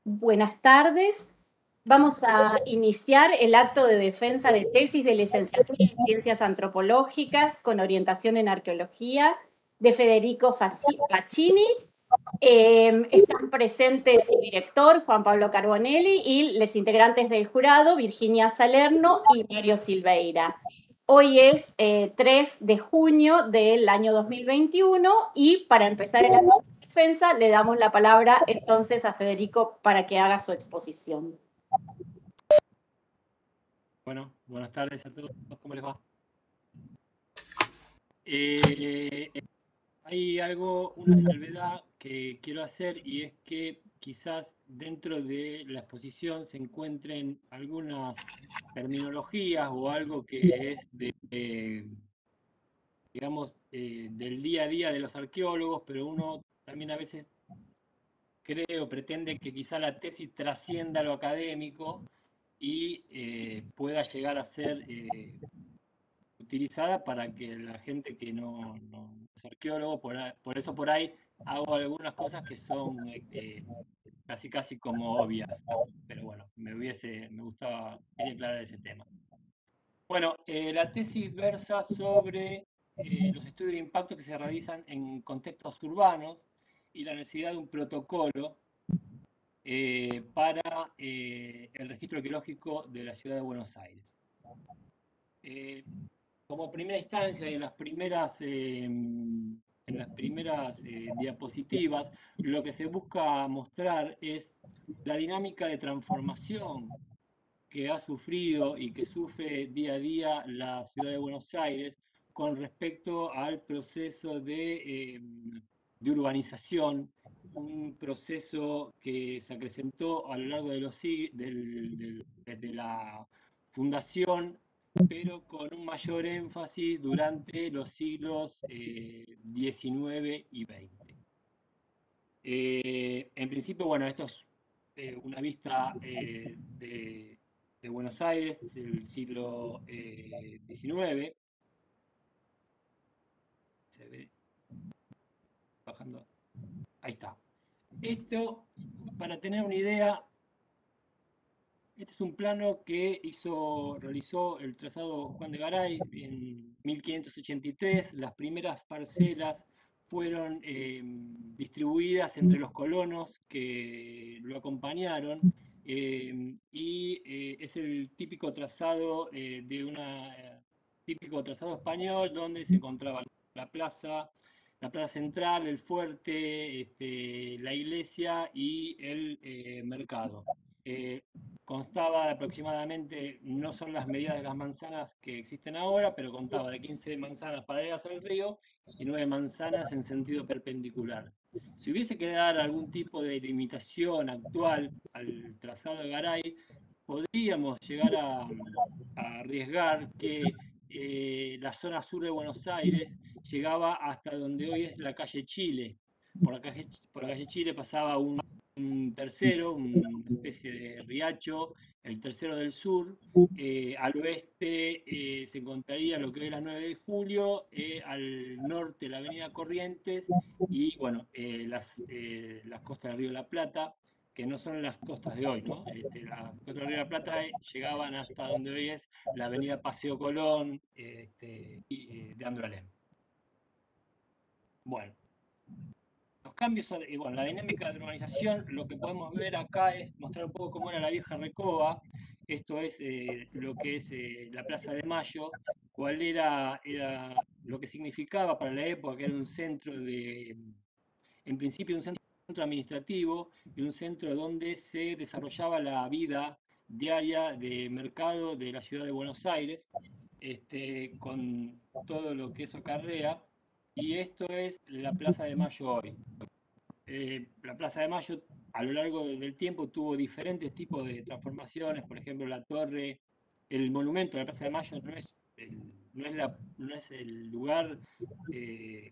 Buenas tardes. Vamos a iniciar el acto de defensa de tesis de licenciatura en Ciencias Antropológicas con orientación en Arqueología de Federico Facchini. Están presentes su director, Juan Pablo Carbonelli, y los integrantes del jurado, Virginia Salerno y Mario Silveira. Hoy es 3 de junio del año 2021 y para empezar el acto de defensa le damos la palabra entonces a Federico para que haga su exposición. Bueno, buenas tardes a todos, ¿cómo les va? Hay una salvedad que quiero hacer y es que quizás dentro de la exposición se encuentren algunas terminologías o algo que es digamos, del día a día de los arqueólogos, pero uno también a veces cree o pretende que quizá la tesis trascienda lo académico y pueda llegar a ser utilizada para que la gente que no es arqueólogo, por eso por ahí hago algunas cosas que son casi casi como obvias, pero bueno, me gustaba, quería aclarar ese tema. Bueno, la tesis versa sobre los estudios de impacto que se realizan en contextos urbanos y la necesidad de un protocolo para el registro arqueológico de la ciudad de Buenos Aires. Como primera instancia y en las primeras diapositivas, lo que se busca mostrar es la dinámica de transformación que ha sufrido y que sufre día a día la ciudad de Buenos Aires con respecto al proceso de urbanización, un proceso que se acrecentó a lo largo de los desde la fundación, pero con un mayor énfasis durante los siglos XIX y XX. En principio, bueno, esto es una vista de Buenos Aires del siglo XIX. Se ve bajando. Ahí está. Esto, para tener una idea, este es un plano que realizó el trazado Juan de Garay en 1583. Las primeras parcelas fueron distribuidas entre los colonos que lo acompañaron y es el típico trazado típico trazado español donde se encontraba la plaza, la plaza central, el fuerte, la iglesia y el mercado. Eh, Constaba de aproximadamente, no son las medidas de las manzanas que existen ahora, pero contaba de 15 manzanas paralelas al río y 9 manzanas en sentido perpendicular. Si hubiese que dar algún tipo de limitación actual al trazado de Garay, podríamos llegar a arriesgar que la zona sur de Buenos Aires llegaba hasta donde hoy es la calle Chile. Por la calle Chile pasaba un tercero, una especie de riacho, el tercero del sur. Al oeste se encontraría lo que hoy es la 9 de julio, al norte la avenida Corrientes y bueno, las costas del río de la Plata, que no son las costas de hoy, ¿no? Las costas del río de la Plata llegaban hasta donde hoy es la avenida Paseo Colón y de André. Bueno, los cambios, bueno, la dinámica de urbanización, lo que podemos ver acá es mostrar un poco cómo era la vieja Recoba, esto es lo que es la Plaza de Mayo, era lo que significaba para la época, que era un centro en principio un centro administrativo y un centro donde se desarrollaba la vida diaria de mercado de la ciudad de Buenos Aires, con todo lo que eso acarrea, y esto es la Plaza de Mayo hoy. La Plaza de Mayo a lo largo del tiempo tuvo diferentes tipos de transformaciones, por ejemplo, la torre, el monumento de la Plaza de Mayo no es el lugar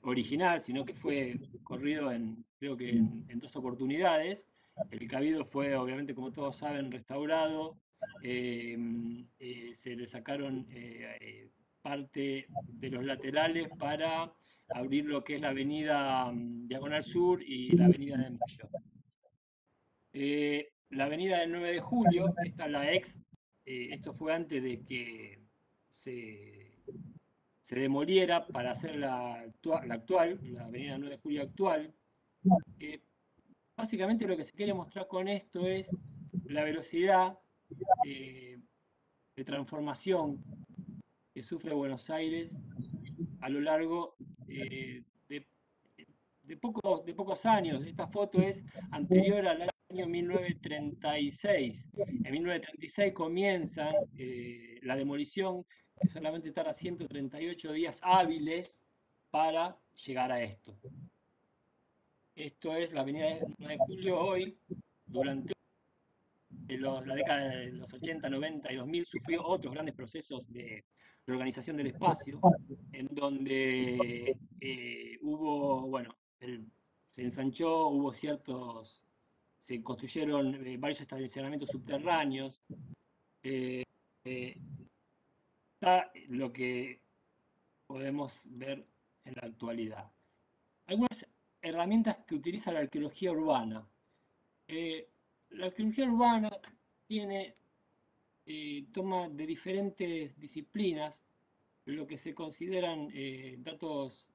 original, sino que fue corrido creo que en dos oportunidades. El Cabildo fue, obviamente, como todos saben, restaurado. Se le sacaron parte de los laterales para abrir lo que es la avenida Diagonal Sur y la avenida de Mayo. la avenida del 9 de Julio, esta la esto fue antes de que se, se demoliera para hacer la actual, la avenida 9 de Julio actual. Eh, Básicamente lo que se quiere mostrar con esto es la velocidad eh, de transformación que sufre Buenos Aires a lo largo de, de pocos años. Esta foto es anterior al año 1936. En 1936 comienza la demolición, que solamente tarda 138 días hábiles para llegar a esto. Esto es la avenida 9 de Julio hoy, durante la década de los 80, 90 y 2000 sufrió otros grandes procesos de reorganización del espacio, en donde hubo, bueno, se ensanchó, hubo ciertos, se construyeron varios estacionamientos subterráneos, eh, eh, está lo que podemos ver en la actualidad. Algunas herramientas que utiliza la arqueología urbana. Eh, la arqueología urbana tiene toma de diferentes disciplinas lo que se consideran datos,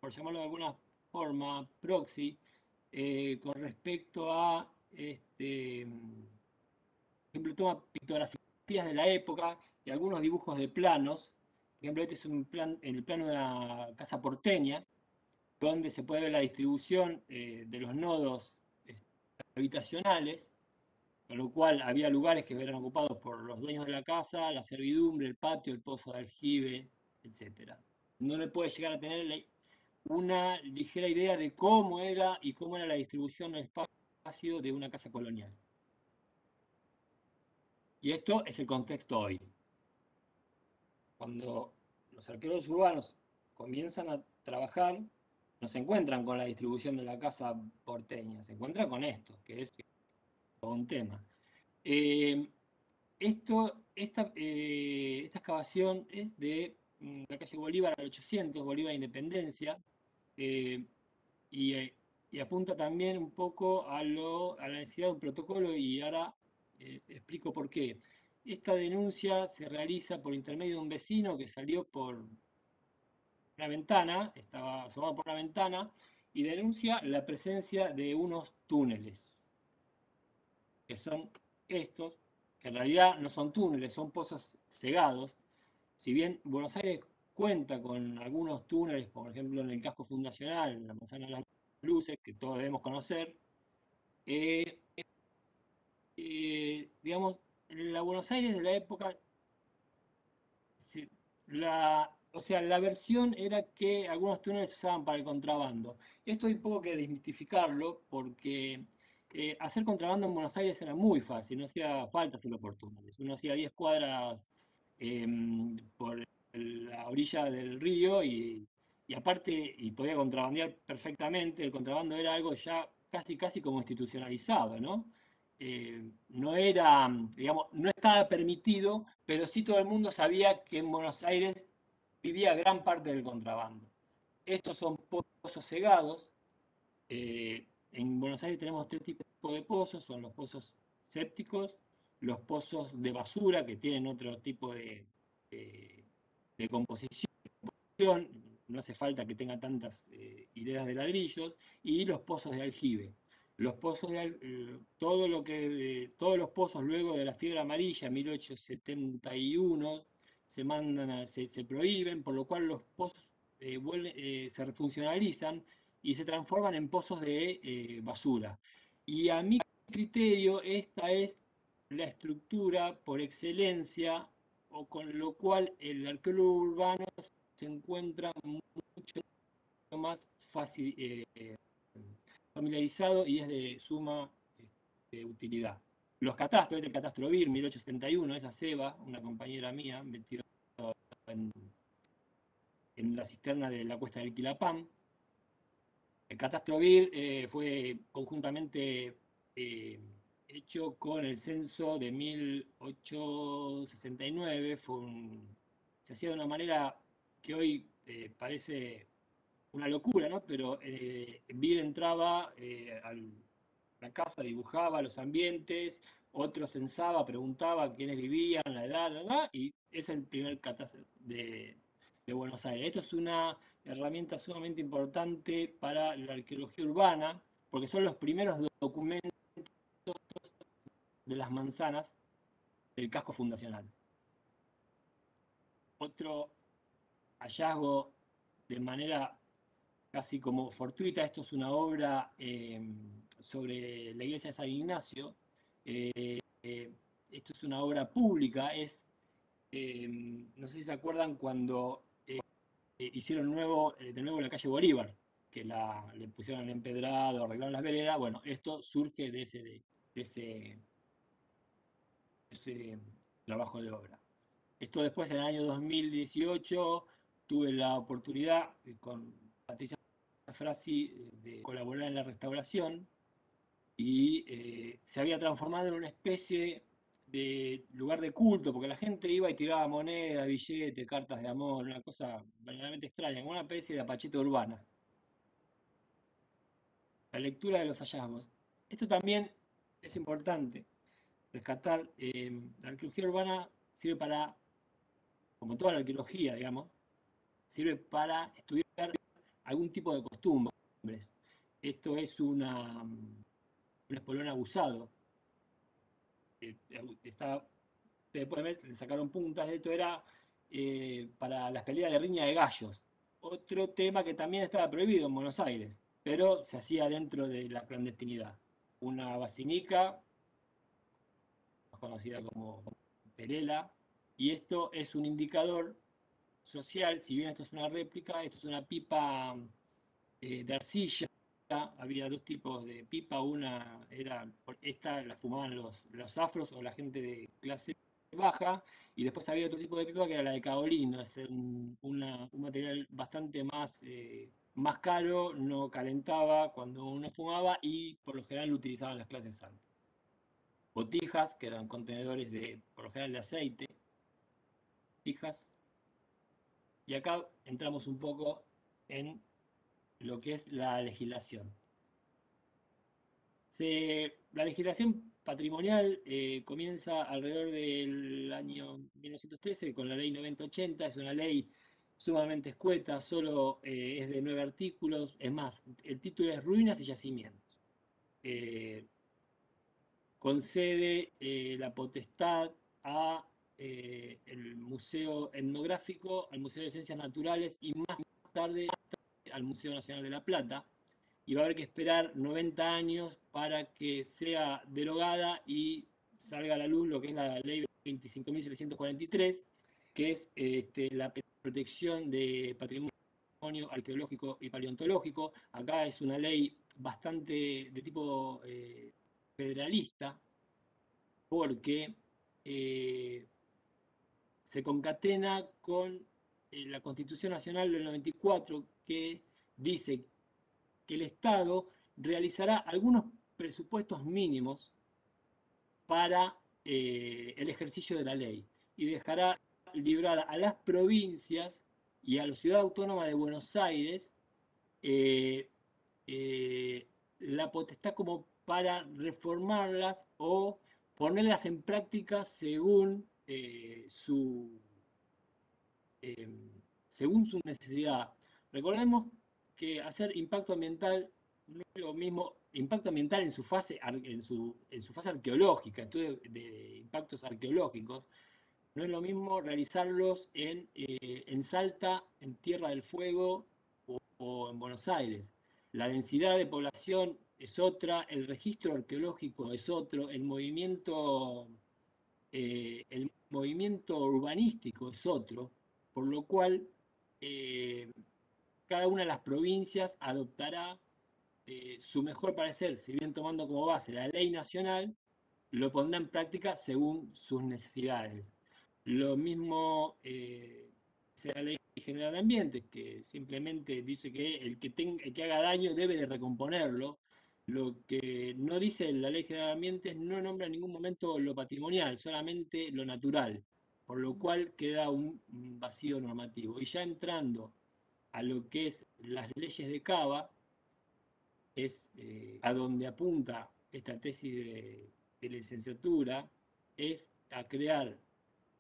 por llamarlo de alguna forma, proxy, con respecto a, por ejemplo, toma pictografías de la época y algunos dibujos de planos. Por ejemplo, este es el plano de la casa porteña, donde se puede ver la distribución de los nodos habitacionales, con lo cual había lugares que eran ocupados por los dueños de la casa, la servidumbre, el patio, el pozo de aljibe, etc. No le puede llegar a tener una ligera idea de cómo era y cómo era la distribución del espacio de una casa colonial. Y esto es el contexto hoy. Cuando los arqueólogos urbanos comienzan a trabajar, no se encuentran con la distribución de la casa porteña, se encuentran con esto, que es un tema. Eh, esta excavación es de la calle Bolívar al 800, Bolívar Independencia, eh, y, eh, y apunta también un poco a la necesidad de un protocolo y ahora explico por qué. Esta denuncia se realiza por intermedio de un vecino que salió por una ventana, estaba asomado por una ventana, y denuncia la presencia de unos túneles, que son estos, que en realidad no son túneles, son pozos cegados. Si bien Buenos Aires cuenta con algunos túneles, por ejemplo en el casco fundacional, en la Manzana de las Luces, que todos debemos conocer, eh, digamos, la Buenos Aires de la época, o sea, la versión era que algunos túneles se usaban para el contrabando. Esto hay un poco que desmitificarlo porque hacer contrabando en Buenos Aires era muy fácil, no hacía falta hacerlo por túneles. Uno hacía 10 cuadras por la orilla del río y aparte, y podía contrabandear perfectamente, el contrabando era algo ya casi casi como institucionalizado, ¿no? No era, digamos, no estaba permitido, pero sí todo el mundo sabía que en Buenos Aires vivía gran parte del contrabando. Estos son pozos cegados. En Buenos Aires tenemos tres tipos de pozos, son los pozos sépticos, los pozos de basura, que tienen otro tipo de, de composición, no hace falta que tenga tantas hileras de ladrillos, y los pozos de aljibe. Los pozos todo lo que, todos los pozos luego de la fiebre amarilla, 1871, se prohíben, por lo cual los pozos se refuncionalizan y se transforman en pozos de basura. Y a mi criterio, esta es la estructura por excelencia, o con lo cual el arqueólogo urbano se encuentra mucho más familiarizado y es de suma utilidad. Los catastros, el catastro BIR 1871, esa Seba, una compañera mía, metida en, en la cisterna de la cuesta del Quilapam. El catastro BIR fue conjuntamente hecho con el censo de 1869. Se hacía de una manera que hoy parece una locura, ¿no? Pero BIR entraba la casa, dibujaba los ambientes, otro censaba, preguntaba quiénes vivían, la edad, y es el primer catastro de Buenos Aires. Esto es una herramienta sumamente importante para la arqueología urbana, porque son los primeros documentos de las manzanas del casco fundacional. Otro hallazgo de manera casi como fortuita, esto es una obra sobre la iglesia de San Ignacio. Esto es una obra pública, no sé si se acuerdan cuando hicieron de nuevo la calle Bolívar, que le pusieron el empedrado, arreglaron las veredas. Bueno, esto surge de ese trabajo de obra. Esto después, en el año 2018, tuve la oportunidad con Patricia Frasi de colaborar en la restauración y se había transformado en una especie de lugar de culto, porque la gente iba y tiraba moneda, billetes, cartas de amor, una cosa verdaderamente extraña, como una especie de apacheta urbana. La lectura de los hallazgos. Esto también es importante, rescatar. La arqueología urbana sirve para, como toda la arqueología, digamos, sirve para estudiar algún tipo de costumbres. Esto es un espolón abusado. Está, después le sacaron puntas, esto era para las peleas de riña de gallos. Otro tema que también estaba prohibido en Buenos Aires, pero se hacía dentro de la clandestinidad. Una basinica, más conocida como Perela, y esto es un indicador social. Si bien esto es una réplica, esto es una pipa de arcilla. Había dos tipos de pipa, una era, esta la fumaban los afros o la gente de clase baja, y después había otro tipo de pipa que era la de caolín, es un material bastante más caro, no calentaba cuando uno fumaba y por lo general lo utilizaban las clases altas. Botijas, que eran contenedores por lo general de aceite, botijas, y acá entramos un poco en lo que es la legislación. La legislación patrimonial comienza alrededor del año 1913 con la ley 9080. Es una ley sumamente escueta, solo es de 9 artículos. Es más, el título es Ruinas y Yacimientos. Concede la potestad el Museo Etnográfico, al Museo de Ciencias Naturales y más tarde al Museo Nacional de La Plata, y va a haber que esperar 90 años para que sea derogada y salga a la luz lo que es la ley 25.743, que es la protección de patrimonio arqueológico y paleontológico. Acá es una ley bastante de tipo federalista, porque se concatena con la Constitución Nacional del 94, que dice que el Estado realizará algunos presupuestos mínimos para el ejercicio de la ley y dejará librada a las provincias y a la ciudad autónoma de Buenos Aires eh, eh, la potestad como para reformarlas o ponerlas en práctica eh, según su necesidad. Recordemos que hacer impacto ambiental no es lo mismo, impacto ambiental en su fase, en su fase arqueológica, estudio de impactos arqueológicos, no es lo mismo realizarlos en Salta, en Tierra del Fuego o en Buenos Aires. La densidad de población es otra, el registro arqueológico es otro, el movimiento urbanístico es otro, por lo cual eh, cada una de las provincias adoptará su mejor parecer, si bien tomando como base la ley nacional, lo pondrá en práctica según sus necesidades. Lo mismo sea la Ley General de Ambiente, que simplemente dice que el que haga daño debe de recomponerlo. Lo que no dice la Ley General de Ambiente no nombra en ningún momento lo patrimonial, solamente lo natural, por lo cual queda un vacío normativo. Y ya entrando a lo que es las leyes de Cava, es a donde apunta esta tesis de licenciatura es a crear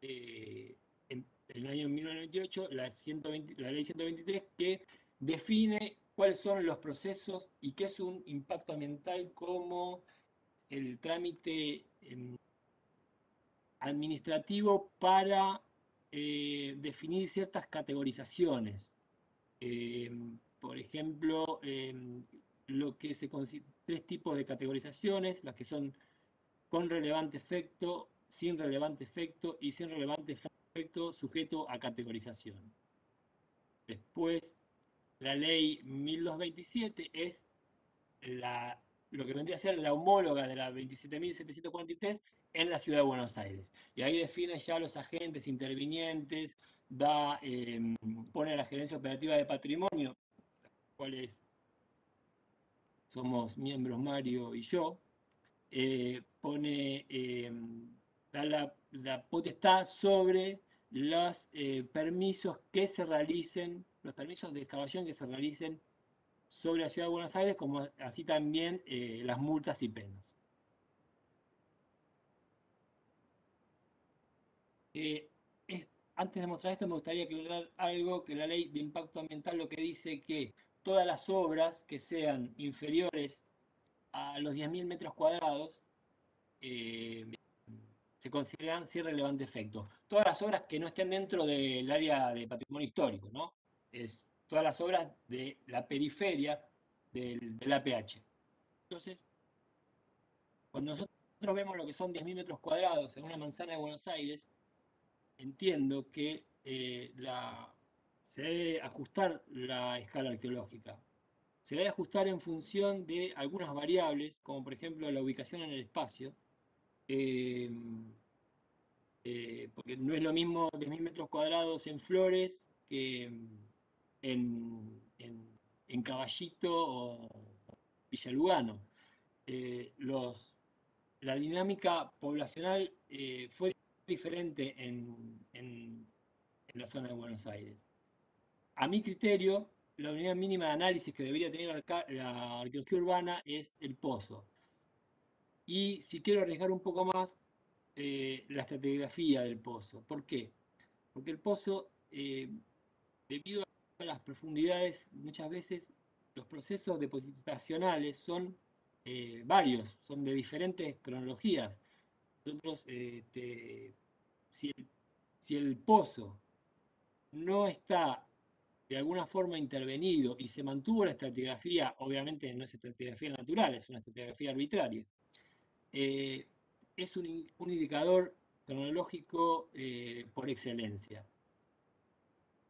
en el año 1998 la ley 123 que define cuáles son los procesos y qué es un impacto ambiental como el trámite administrativo para definir ciertas categorizaciones. Eh, por ejemplo, lo que se tres tipos de categorizaciones, las que son con relevante efecto, sin relevante efecto y sin relevante efecto sujeto a categorización. Después, la ley 1227 es lo que vendría a ser la homóloga de la 27.743 en la ciudad de Buenos Aires. Y ahí define ya los agentes intervinientes, pone la gerencia operativa de patrimonio, cuales somos miembros Mario y yo, da la potestad sobre los permisos que se realicen, los permisos de excavación que se realicen sobre la ciudad de Buenos Aires, como así también las multas y penas. Eh, Antes de mostrar esto, me gustaría aclarar algo, que la ley de impacto ambiental lo que dice que todas las obras que sean inferiores a los 10.000 metros cuadrados eh, se consideran sin relevante efecto. Todas las obras que no estén dentro del área de patrimonio histórico, ¿no? Es todas las obras de la periferia del APH. Entonces, cuando nosotros vemos lo que son 10.000 metros cuadrados en una manzana de Buenos Aires, entiendo que se debe ajustar la escala arqueológica. Se debe ajustar en función de algunas variables, como por ejemplo la ubicación en el espacio, eh, porque no es lo mismo 10.000 metros cuadrados en Flores que en Caballito o Villa Lugano. La dinámica poblacional fue diferente en la zona de Buenos Aires. A mi criterio, la unidad mínima de análisis que debería tener la arqueología urbana es el pozo. Y si quiero arriesgar un poco más, la estratigrafía del pozo. ¿Por qué? Porque el pozo, debido a las profundidades, muchas veces los procesos depositacionales son varios, son de diferentes cronologías. Nosotros, si si el pozo no está de alguna forma intervenido y se mantuvo la estratigrafía, obviamente no es estratigrafía natural, es una estratigrafía arbitraria, eh, es un indicador cronológico por excelencia.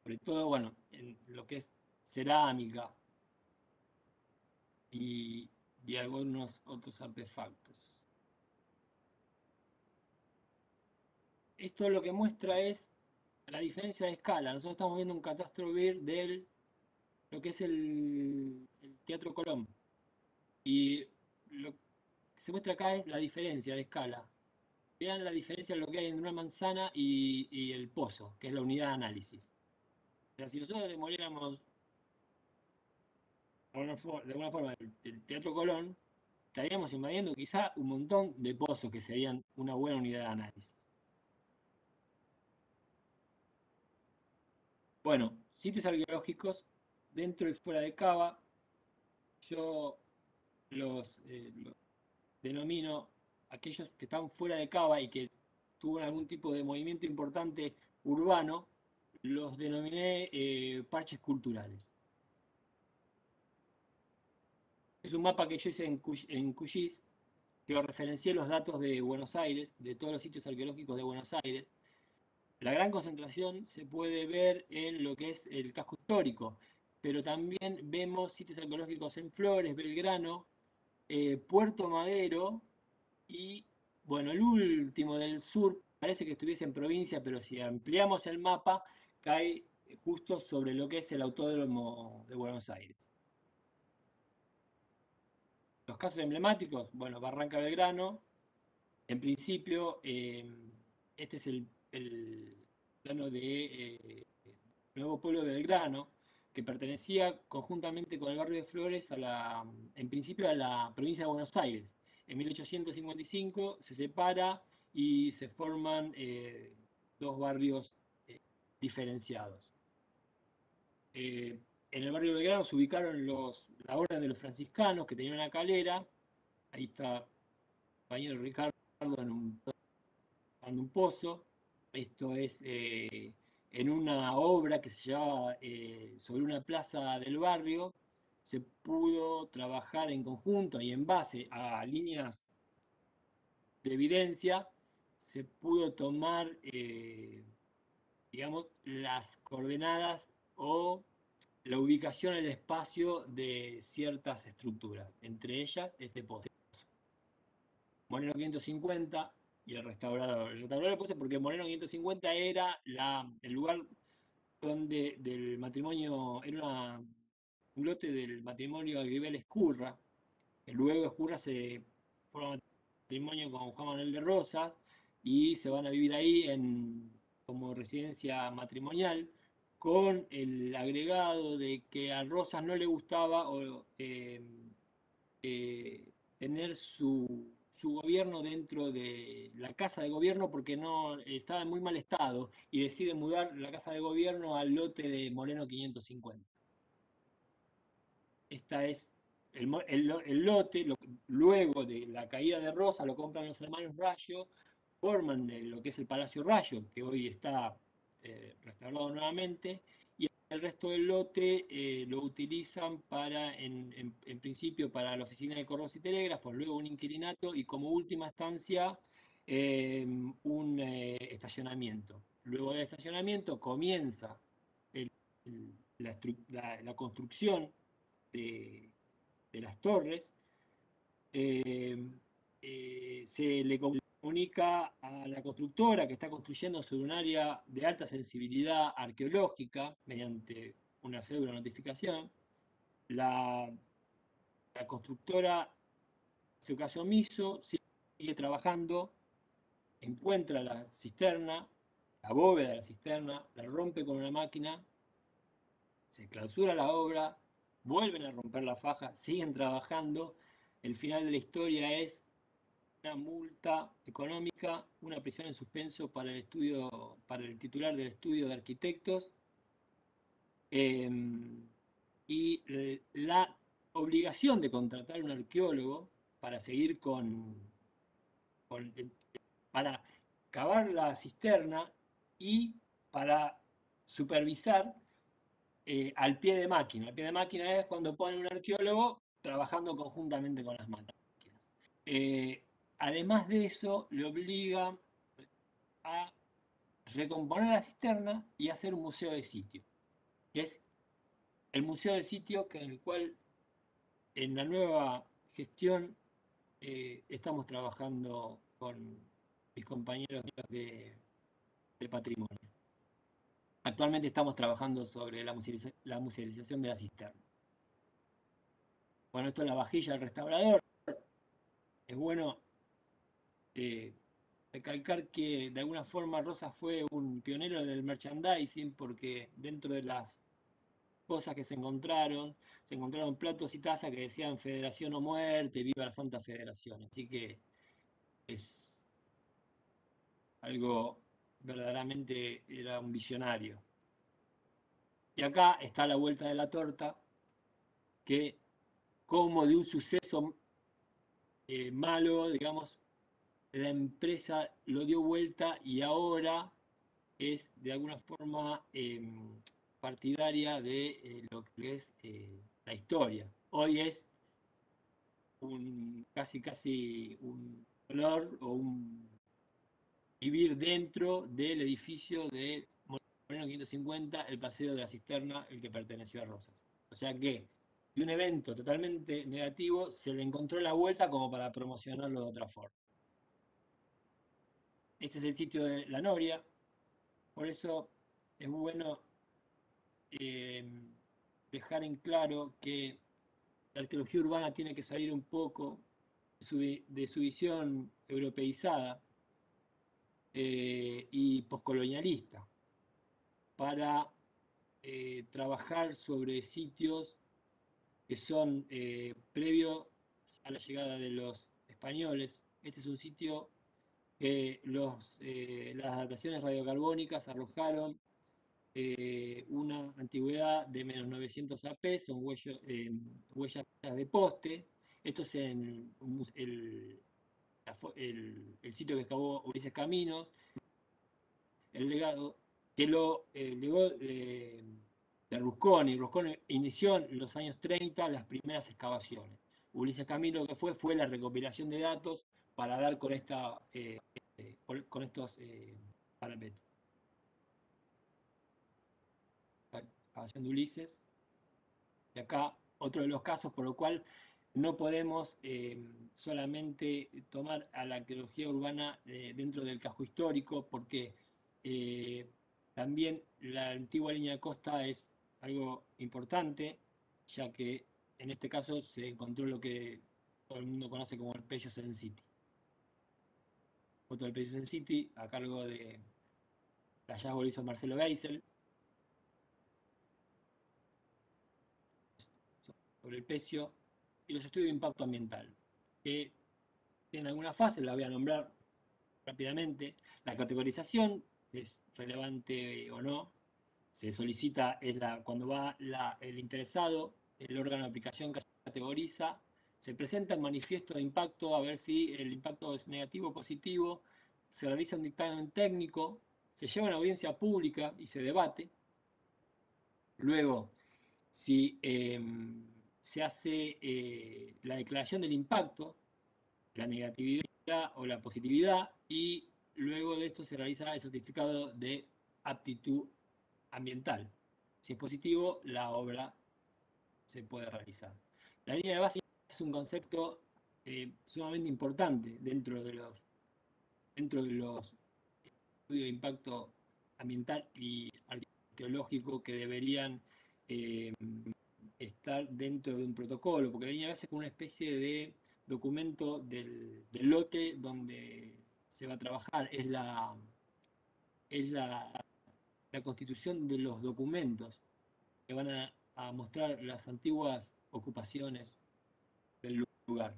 Sobre todo, bueno, en lo que es cerámica y, y algunos otros artefactos. Esto lo que muestra es la diferencia de escala. Nosotros estamos viendo un catastro BIR de lo que es el Teatro Colón. Y lo que se muestra acá es la diferencia de escala. Vean la diferencia de lo que hay en una manzana y el pozo, que es la unidad de análisis. O sea, si nosotros demoliéramos de alguna forma el Teatro Colón, estaríamos invadiendo quizá un montón de pozos que serían una buena unidad de análisis. Bueno, sitios arqueológicos dentro y fuera de Cava, yo los denomino aquellos que están fuera de Cava y que tuvieron algún tipo de movimiento importante urbano, los denominé parches culturales. Es un mapa que yo hice en QGIS, que referencié los datos de Buenos Aires, de todos los sitios arqueológicos de Buenos Aires. La gran concentración se puede ver en lo que es el casco histórico, pero también vemos sitios arqueológicos en Flores, Belgrano, Puerto Madero y, bueno, el último del sur parece que estuviese en provincia, pero si ampliamos el mapa, cae justo sobre lo que es el Autódromo de Buenos Aires. Los casos emblemáticos, bueno, Barranca Belgrano, en principio, este es el plano de Nuevo Pueblo de Belgrano, que pertenecía conjuntamente con el barrio de Flores en principio a la provincia de Buenos Aires. En 1855 se separa y se forman dos barrios diferenciados. En el barrio Belgrano se ubicaron la orden de los franciscanos que tenían una calera. Ahí está el compañero Ricardo en un pozo. Esto es en una obra que se llevaba sobre una plaza del barrio. Se pudo trabajar en conjunto y en base a líneas de evidencia, se pudo tomar, digamos, las coordenadas o la ubicación en el espacio de ciertas estructuras, entre ellas este pozo. Moreno 550 y el restaurador. El restaurador lo puse porque Moreno 550 era el lugar donde del matrimonio, era un lote del matrimonio Gribel Escurra, que luego Escurra se forma matrimonio con Juan Manuel de Rosas y se van a vivir ahí como residencia matrimonial, con el agregado de que a Rosas no le gustaba tener su gobierno dentro de la casa de gobierno porque no estaba en muy mal estado y decide mudar la casa de gobierno al lote de Moreno 550. Esta es el lote, luego de la caída de Rosa, lo compran los hermanos Rayo, forman lo que es el Palacio Rayo, que hoy está restaurado nuevamente, y el resto del lote lo utilizan en principio para la oficina de correos y telégrafos, luego un inquilinato y como última instancia un estacionamiento. Luego del estacionamiento comienza el- la construcción de las torres. eh, Se le comunica a la constructora que está construyendo sobre un área de alta sensibilidad arqueológica mediante una cédula de notificación. La, la constructora hace caso omiso, sigue trabajando, encuentra la cisterna, la bóveda de la cisterna, la rompe con una máquina, se clausura la obra, vuelven a romper la faja, siguen trabajando. El final de la historia es una multa económica, una prisión en suspenso para el titular del estudio de arquitectos eh, y la obligación de contratar un arqueólogo para seguir con para cavar la cisterna y para supervisar al pie de máquina. Al pie de máquina es cuando ponen un arqueólogo trabajando conjuntamente con las máquinas. Eh, Además de eso, le obliga a recomponer la cisterna y hacer un museo de sitio, que es el museo de sitio en el cual en la nueva gestión estamos trabajando con mis compañeros de patrimonio. Actualmente estamos trabajando sobre la musealización de la cisterna. Bueno, esto es la vajilla del restaurador. Es bueno eh, recalcar que de alguna forma Rosas fue un pionero del merchandising porque dentro de las cosas que se encontraron platos y tazas que decían Federación o muerte, viva la Santa Federación. Así que es algo verdaderamente, era un visionario. Y acá está la vuelta de la torta, que como de un suceso malo, digamos, la empresa lo dio vuelta y ahora es de alguna forma partidaria de lo que es la historia. Hoy es casi un honor o un vivir dentro del edificio de Moreno 550, el Paseo de la Cisterna, el que perteneció a Rosas. O sea que de un evento totalmente negativo se le encontró la vuelta como para promocionarlo de otra forma. Este es el sitio de La Noria, por eso es muy bueno eh, dejar en claro que la arqueología urbana tiene que salir un poco de su visión europeizada y poscolonialista para trabajar sobre sitios que son previos a la llegada de los españoles. Este es un sitio que las dataciones radiocarbónicas arrojaron una antigüedad de menos 900 AP, son huellas de poste. Esto es en el sitio que excavó Ulises Caminos, el legado que lo legó de Rusconi. Rusconi inició en los años 30 las primeras excavaciones. Ulises Camino lo que fue la recopilación de datos para dar con estos parámetros. La excavación de Ulises. Y acá otro de los casos por lo cual no podemos solamente tomar a la arqueología urbana dentro del casco histórico, porque también la antigua línea de costa es algo importante, ya que en este caso se encontró lo que todo el mundo conoce como el Pello Sen City. Foto del Pello Sen City, a cargo de el hallazgo lo hizo Marcelo Geisel, sobre el pecio y los estudios de impacto ambiental, que tienen alguna fase, la voy a nombrar rápidamente. La categorización, es relevante o no, se solicita cuando va el interesado, el órgano de aplicación que categoriza, se presenta el manifiesto de impacto a ver si el impacto es negativo o positivo, se realiza un dictamen técnico, se lleva una audiencia pública y se debate. Luego, si se hace la declaración del impacto, la negatividad o la positividad, y luego de esto se realiza el certificado de aptitud ambiental. Si es positivo, la obra se puede realizar. La línea de base es un concepto sumamente importante dentro de los estudios de impacto ambiental y arqueológico que deberían eh, estar dentro de un protocolo, porque la línea de base es como una especie de documento del lote donde se va a trabajar, es la constitución de los documentos que van a mostrar las antiguas ocupaciones del lugar.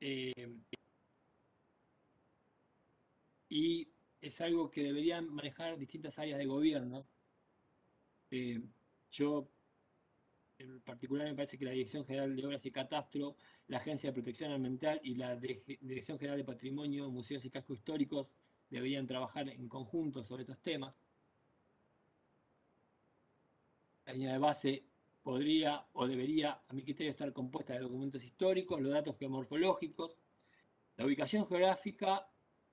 Eh, y es algo que deberían manejar distintas áreas de gobierno. Yo en particular me parece que la Dirección General de Obras y Catastro, la Agencia de Protección Ambiental y la Dirección General de Patrimonio, Museos y Cascos Históricos deberían trabajar en conjunto sobre estos temas. La línea de base podría o debería, a mi criterio, estar compuesta de documentos históricos, los datos geomorfológicos, la ubicación geográfica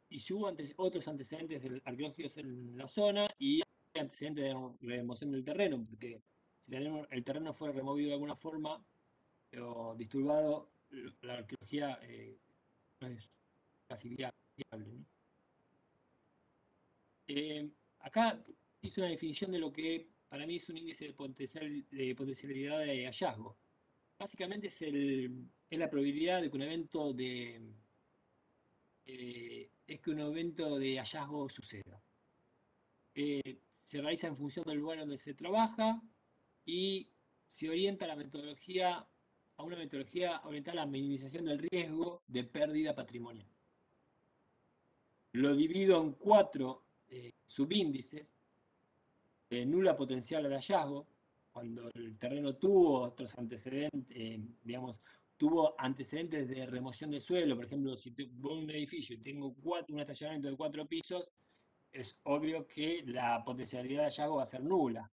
y si hubo otros antecedentes arqueológicos en la zona y antecedentes de remoción del terreno, porque si el terreno fue removido de alguna forma o disturbado, la arqueología no es casi viable, ¿no? Acá hice una definición de lo que para mí es un índice de potencialidad de hallazgo. Básicamente es la probabilidad de que un evento de hallazgo suceda. Se realiza en función del lugar donde se trabaja y se orienta a una metodología orientada a la minimización del riesgo de pérdida patrimonial. Lo divido en 4 subíndices: nula potencial de hallazgo, cuando el terreno tuvo otros antecedentes, digamos, tuvo antecedentes de remoción de suelo. Por ejemplo, si voy a un edificio y tengo un estacionamiento de 4 pisos, es obvio que la potencialidad de hallazgo va a ser nula.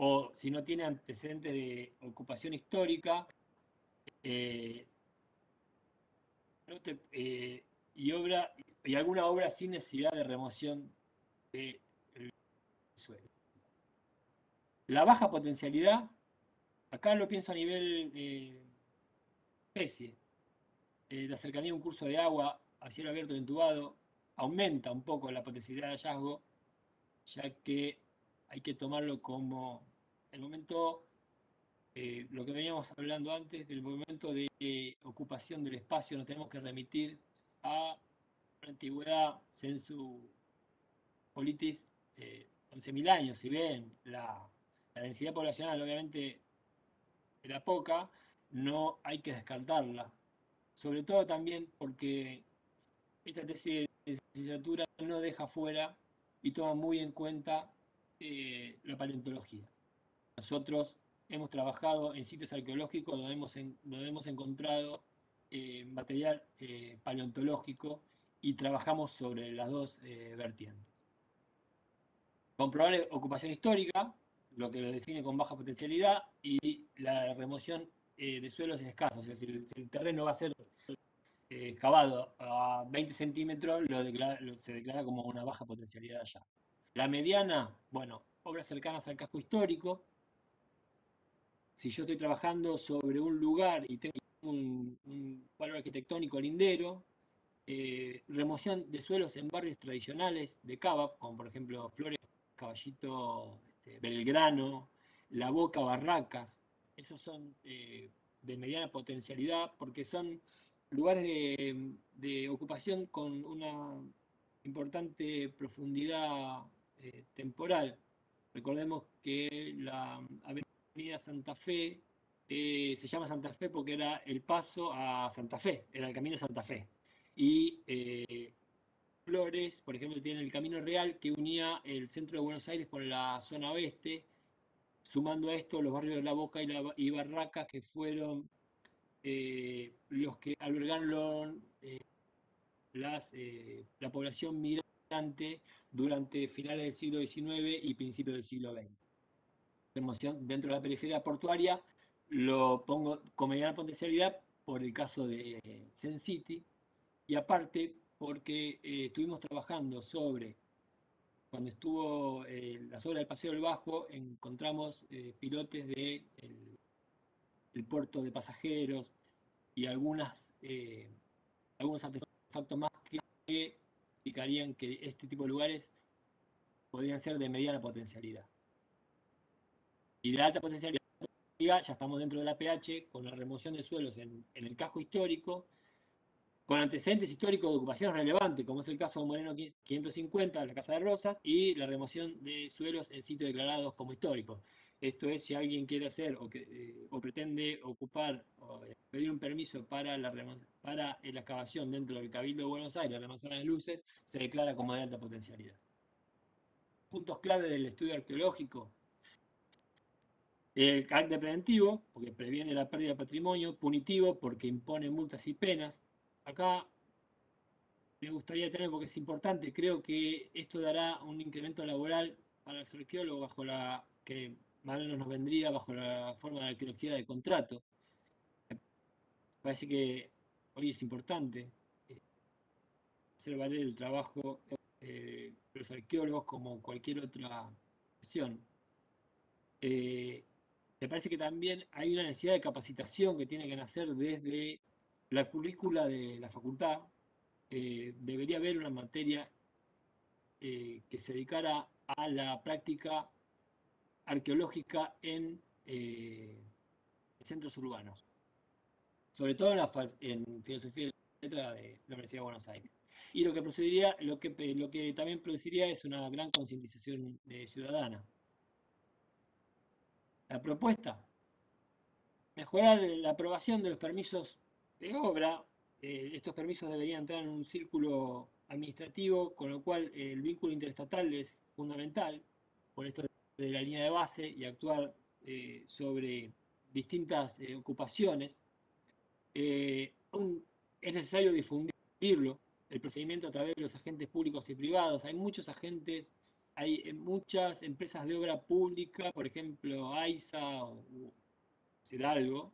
O si no tiene antecedentes de ocupación histórica eh, y alguna obra sin necesidad de remoción del suelo. La baja potencialidad, acá lo pienso a nivel especie. La cercanía a un curso de agua a cielo abierto entubado aumenta un poco la potencialidad de hallazgo, ya que hay que tomarlo como el momento, lo que veníamos hablando antes, del momento de ocupación del espacio. Nos tenemos que remitir a la antigüedad, sensu politis, 11.000 años. Si bien la densidad poblacional obviamente era poca, no hay que descartarla. sobre todo también porque esta tesis de licenciatura no deja fuera y toma muy en cuenta la paleontología. Nosotros hemos trabajado en sitios arqueológicos donde hemos encontrado material paleontológico y trabajamos sobre las dos vertientes. Con probable ocupación histórica, lo que lo define con baja potencialidad, y la remoción de suelos es escaso. O sea, si el terreno va a ser excavado a 20 centímetros, se declara como una baja potencialidad allá. La mediana, bueno, obras cercanas al casco histórico. Si yo estoy trabajando sobre un lugar y tengo un valor arquitectónico lindero, remoción de suelos en barrios tradicionales de Cava, como por ejemplo Flores, Caballito, Belgrano, La Boca, Barracas. Esos son de mediana potencialidad porque son lugares de ocupación con una importante profundidad temporal. Recordemos que la avenida Santa Fe se llama Santa Fe porque era el paso a Santa Fe, era el camino a Santa Fe. Y Flores, por ejemplo, tiene el Camino Real que unía el centro de Buenos Aires con la zona oeste, sumando a esto los barrios de La Boca y Barracas, que fueron los que albergaron la población migrante durante finales del siglo XIX y principios del siglo XX. Remoción dentro de la periferia portuaria lo pongo con mediana potencialidad por el caso de Sen City, y aparte porque estuvimos trabajando sobre, cuando estuvo las obras del Paseo del Bajo, encontramos pilotes del el puerto de pasajeros y algunos artefactos más que indicarían que este tipo de lugares podrían ser de mediana potencialidad. Y de alta potencialidad ya estamos dentro de la pH con la remoción de suelos en el casco histórico, con antecedentes históricos de ocupación relevantes, como es el caso de Moreno 550, la Casa de Rosas, y la remoción de suelos en sitios declarados como históricos. Esto es, si alguien quiere hacer o pretende ocupar o pedir un permiso para la excavación dentro del Cabildo de Buenos Aires, la manzana de luces, se declara como de alta potencialidad. Puntos clave del estudio arqueológico: el carácter preventivo, porque previene la pérdida de patrimonio; punitivo, porque impone multas y penas. Acá me gustaría tener, porque es importante, creo que esto dará un incremento laboral para los arqueólogos que más o menos nos vendría bajo la forma de arqueología de contrato. Me parece que hoy es importante hacer valer el trabajo de los arqueólogos como cualquier otra profesión. Me parece que también hay una necesidad de capacitación que tiene que nacer desde la currícula de la facultad. Debería haber una materia que se dedicara a la práctica arqueológica en centros urbanos, sobre todo en filosofía y letras de la Universidad de Buenos Aires. Y lo que también produciría es una gran concientización ciudadana. La propuesta: mejorar la aprobación de los permisos de obra. Estos permisos deberían entrar en un círculo administrativo, con lo cual el vínculo interestatal es fundamental, por esto de la línea de base, y actuar sobre distintas ocupaciones. Es necesario difundirlo, el procedimiento, a través de los agentes públicos y privados. Hay muchos agentes, hay muchas empresas de obra pública, por ejemplo, AISA o Algo,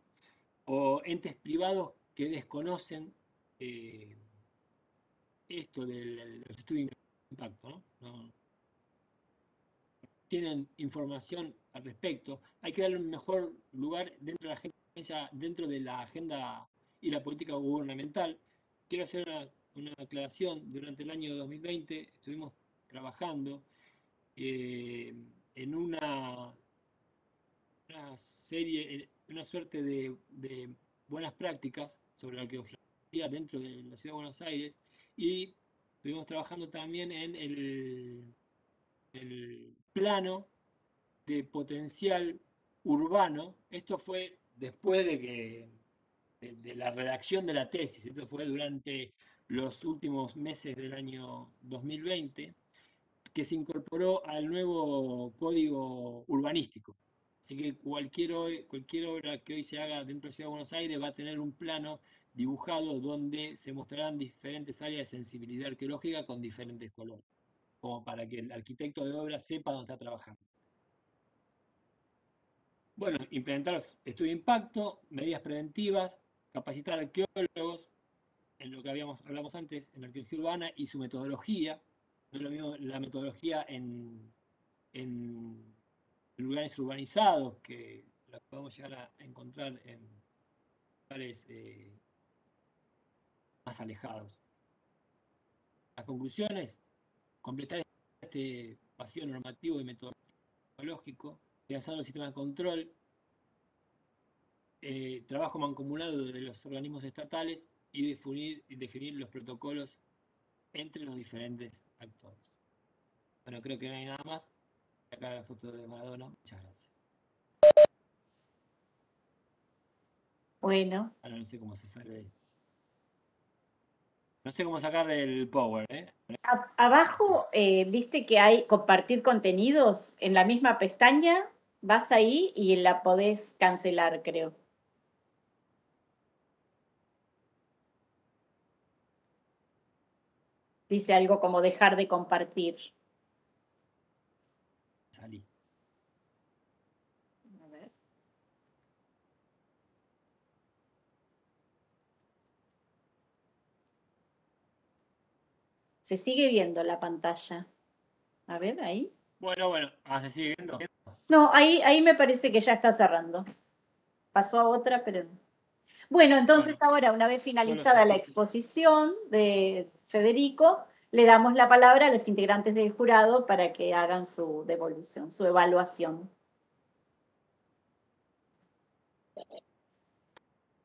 o entes privados que desconocen esto de los estudios de impacto, ¿no? No tienen información al respecto. Hay que darle un mejor lugar dentro de la agencia, dentro de la agenda y la política gubernamental. Quiero hacer una aclaración. Durante el año 2020 estuvimos trabajando en una suerte de buenas prácticas sobre la arqueología dentro de la ciudad de Buenos Aires, y estuvimos trabajando también en el plano de potencial urbano. Esto fue después de que de la redacción de la tesis. Esto fue durante los últimos meses del año 2020, que se incorporó al nuevo código urbanístico. Así que cualquier obra que hoy se haga dentro de Ciudad de Buenos Aires va a tener un plano dibujado donde se mostrarán diferentes áreas de sensibilidad arqueológica con diferentes colores, como para que el arquitecto de obra sepa dónde está trabajando. Bueno, implementar los estudios de impacto, medidas preventivas, capacitar arqueólogos, en lo que hablamos antes, en arqueología urbana y su metodología. No es lo mismo la metodología en lugares urbanizados que la podemos llegar a encontrar en lugares más alejados. Las conclusiones: completar este vacío normativo y metodológico, realizar los sistemas de control, trabajo mancomunado de los organismos estatales y definir los protocolos entre los diferentes actores. Bueno, creo que no hay nada más. Acá la foto de Maradona. Muchas gracias. Bueno. Ahora no sé cómo se sale de ahí. No sé cómo sacar el power, ¿eh? Abajo, viste que hay compartir contenidos en la misma pestaña, vas ahí y la podés cancelar, creo. Dice algo como dejar de compartir. Salí. A ver. Se sigue viendo la pantalla. A ver, ahí. Bueno. ¿Se sigue viendo? No, ahí me parece que ya está cerrando. Pasó a otra, pero no. Bueno, entonces ahora, una vez finalizada la exposición de Federico, le damos la palabra a los integrantes del jurado para que hagan su devolución, su evaluación.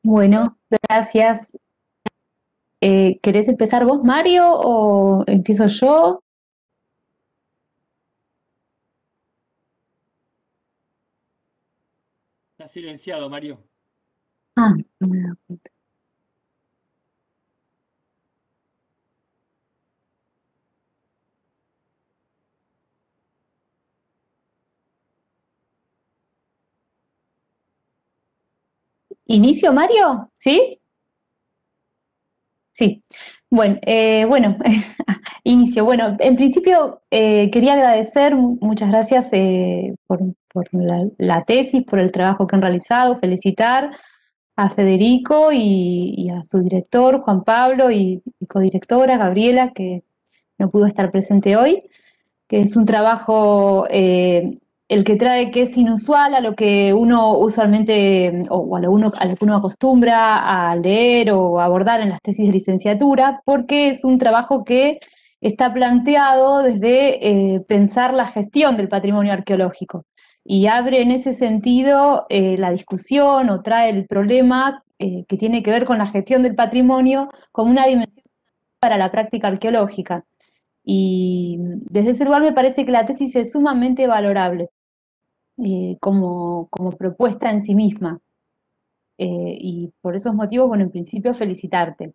Bueno, gracias. ¿Querés empezar vos, Mario, o empiezo yo? Está silenciado, Mario. Ah, no me da cuenta. ¿Inicio, Mario? ¿Sí? Sí. Bueno, inicio. Bueno, en principio quería agradecer, muchas gracias por la tesis, por el trabajo que han realizado, felicitar a Federico y a su director, Juan Pablo, y codirectora, Gabriela, que no pudo estar presente hoy, que es un trabajo el que trae, que es inusual a lo que uno usualmente, o a lo que uno acostumbra a leer o abordar en las tesis de licenciatura, porque es un trabajo que está planteado desde pensar la gestión del patrimonio arqueológico y abre en ese sentido la discusión o trae el problema que tiene que ver con la gestión del patrimonio como una dimensión para la práctica arqueológica. Y desde ese lugar me parece que la tesis es sumamente valorable como propuesta en sí misma. Y por esos motivos, bueno, en principio felicitarte.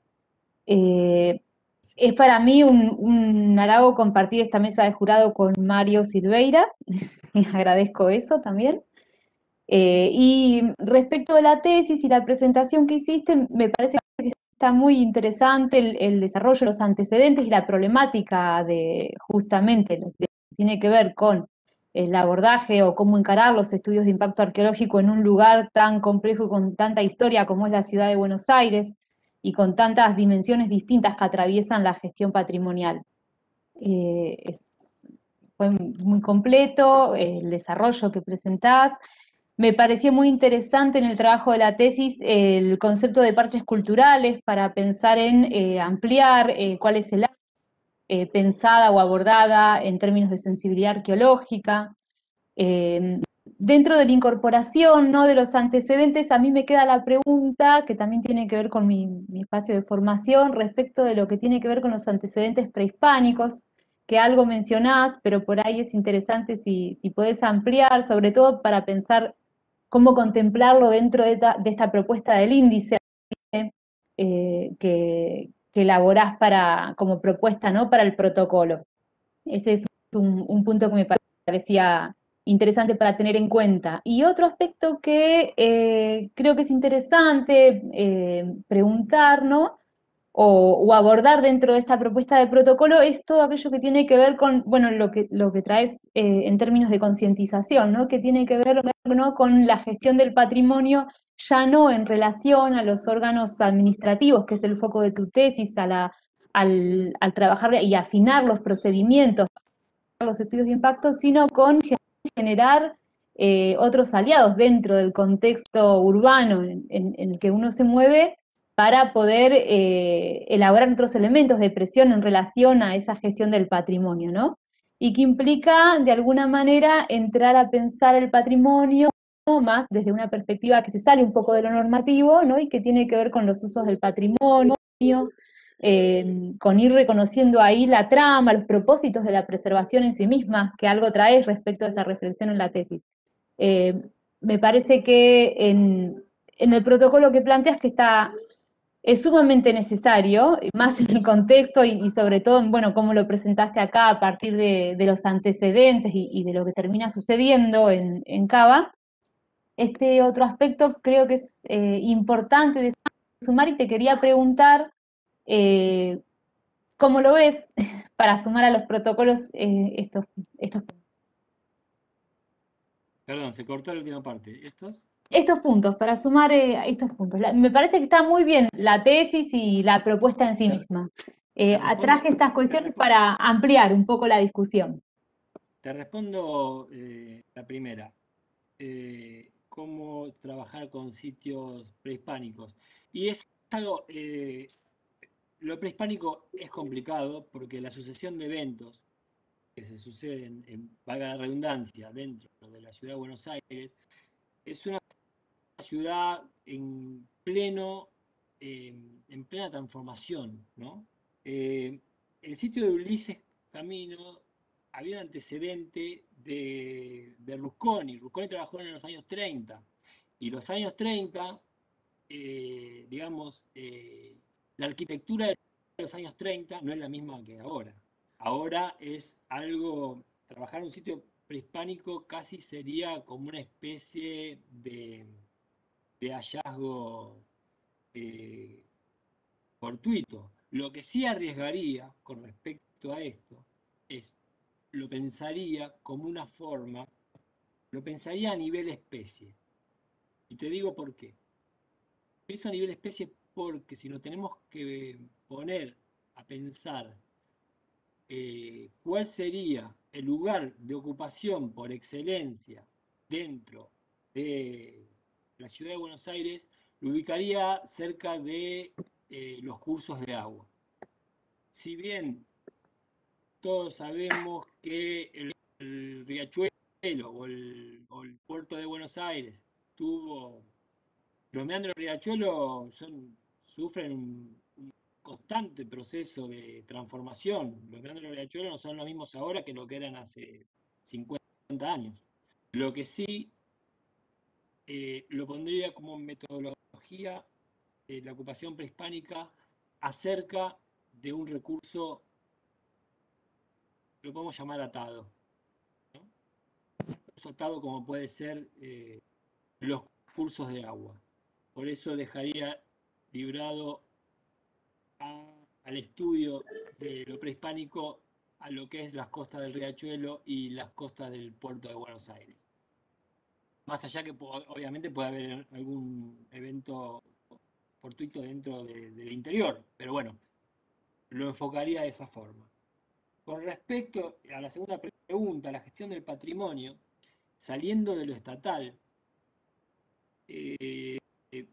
Es para mí un halago compartir esta mesa de jurado con Mario Silveira, y agradezco eso también. Y respecto de la tesis y la presentación que hiciste, me parece que está muy interesante el desarrollo de los antecedentes y la problemática de justamente lo que tiene que ver con el abordaje o cómo encarar los estudios de impacto arqueológico en un lugar tan complejo y con tanta historia como es la ciudad de Buenos Aires y con tantas dimensiones distintas que atraviesan la gestión patrimonial. Fue muy completo el desarrollo que presentás. Me pareció muy interesante en el trabajo de la tesis el concepto de parches culturales para pensar en ampliar cuál es el área pensada o abordada en términos de sensibilidad arqueológica. Dentro de la incorporación, ¿no?, de los antecedentes, a mí me queda la pregunta, que también tiene que ver con mi espacio de formación, respecto de lo que tiene que ver con los antecedentes prehispánicos, que algo mencionás, pero por ahí es interesante si podés ampliar, sobre todo para pensar cómo contemplarlo dentro de esta propuesta del índice que elaborás como propuesta, ¿no? Para el protocolo. Ese es un punto que me parecía interesante para tener en cuenta. Y otro aspecto que creo que es interesante preguntar, ¿no? O abordar dentro de esta propuesta de protocolo es todo aquello que tiene que ver con, bueno, lo que traes en términos de concientización, ¿no? Que tiene que ver, ¿no? Con la gestión del patrimonio, ya no en relación a los órganos administrativos, que es el foco de tu tesis, al trabajar y afinar los procedimientos, los estudios de impacto, sino con generar otros aliados dentro del contexto urbano en el que uno se mueve para poder elaborar otros elementos de presión en relación a esa gestión del patrimonio, ¿no? Y que implica, de alguna manera, entrar a pensar el patrimonio más desde una perspectiva que se sale un poco de lo normativo, ¿no? Y que tiene que ver con los usos del patrimonio, con ir reconociendo ahí la trama, los propósitos de la preservación en sí misma, que algo traes respecto a esa reflexión en la tesis. Me parece que en el protocolo que planteas que es sumamente necesario, más en el contexto y sobre todo en, bueno, cómo lo presentaste acá a partir de los antecedentes y de lo que termina sucediendo en Cava. Este otro aspecto creo que es importante de sumar y te quería preguntar ¿cómo lo ves para sumar a los protocolos estos Perdón, se cortó la última parte. estos puntos, para sumar estos puntos? Me parece que está muy bien la tesis y la propuesta en sí misma. Traje estas cuestiones para ampliar un poco la discusión. Te respondo la primera. Cómo trabajar con sitios prehispánicos. Y es algo, lo prehispánico es complicado porque la sucesión de eventos que se suceden, valga la redundancia, dentro de la ciudad de Buenos Aires, es una ciudad en plena transformación, ¿no? El sitio de Ulises Camino había un antecedente de Rusconi. Rusconi trabajó en los años 30. Y los años 30, digamos, la arquitectura de los años 30 no es la misma que ahora. Ahora es algo, trabajar en un sitio prehispánico casi sería como una especie de hallazgo fortuito. Lo que sí arriesgaría con respecto a esto es, lo pensaría como una forma, lo pensaría a nivel especie. Y te digo por qué. Pienso a nivel especie porque si nos tenemos que poner a pensar cuál sería el lugar de ocupación por excelencia dentro de la ciudad de Buenos Aires, lo ubicaría cerca de los cursos de agua. Si bien todos sabemos que el riachuelo o el puerto de Buenos Aires tuvo, los meandros del riachuelo sufren un constante proceso de transformación. Los meandros del riachuelo no son los mismos ahora que lo que eran hace 50 años. Lo que sí lo pondría como metodología la ocupación prehispánica acerca de un recurso, lo podemos llamar atado, ¿no? Un recurso atado como puede ser los cursos de agua. Por eso dejaría librado al estudio de lo prehispánico a lo que es las costas del Riachuelo y las costas del puerto de Buenos Aires. Más allá que obviamente puede haber algún evento fortuito dentro del interior, pero bueno, lo enfocaría de esa forma. Con respecto a la segunda pregunta, la gestión del patrimonio, saliendo de lo estatal,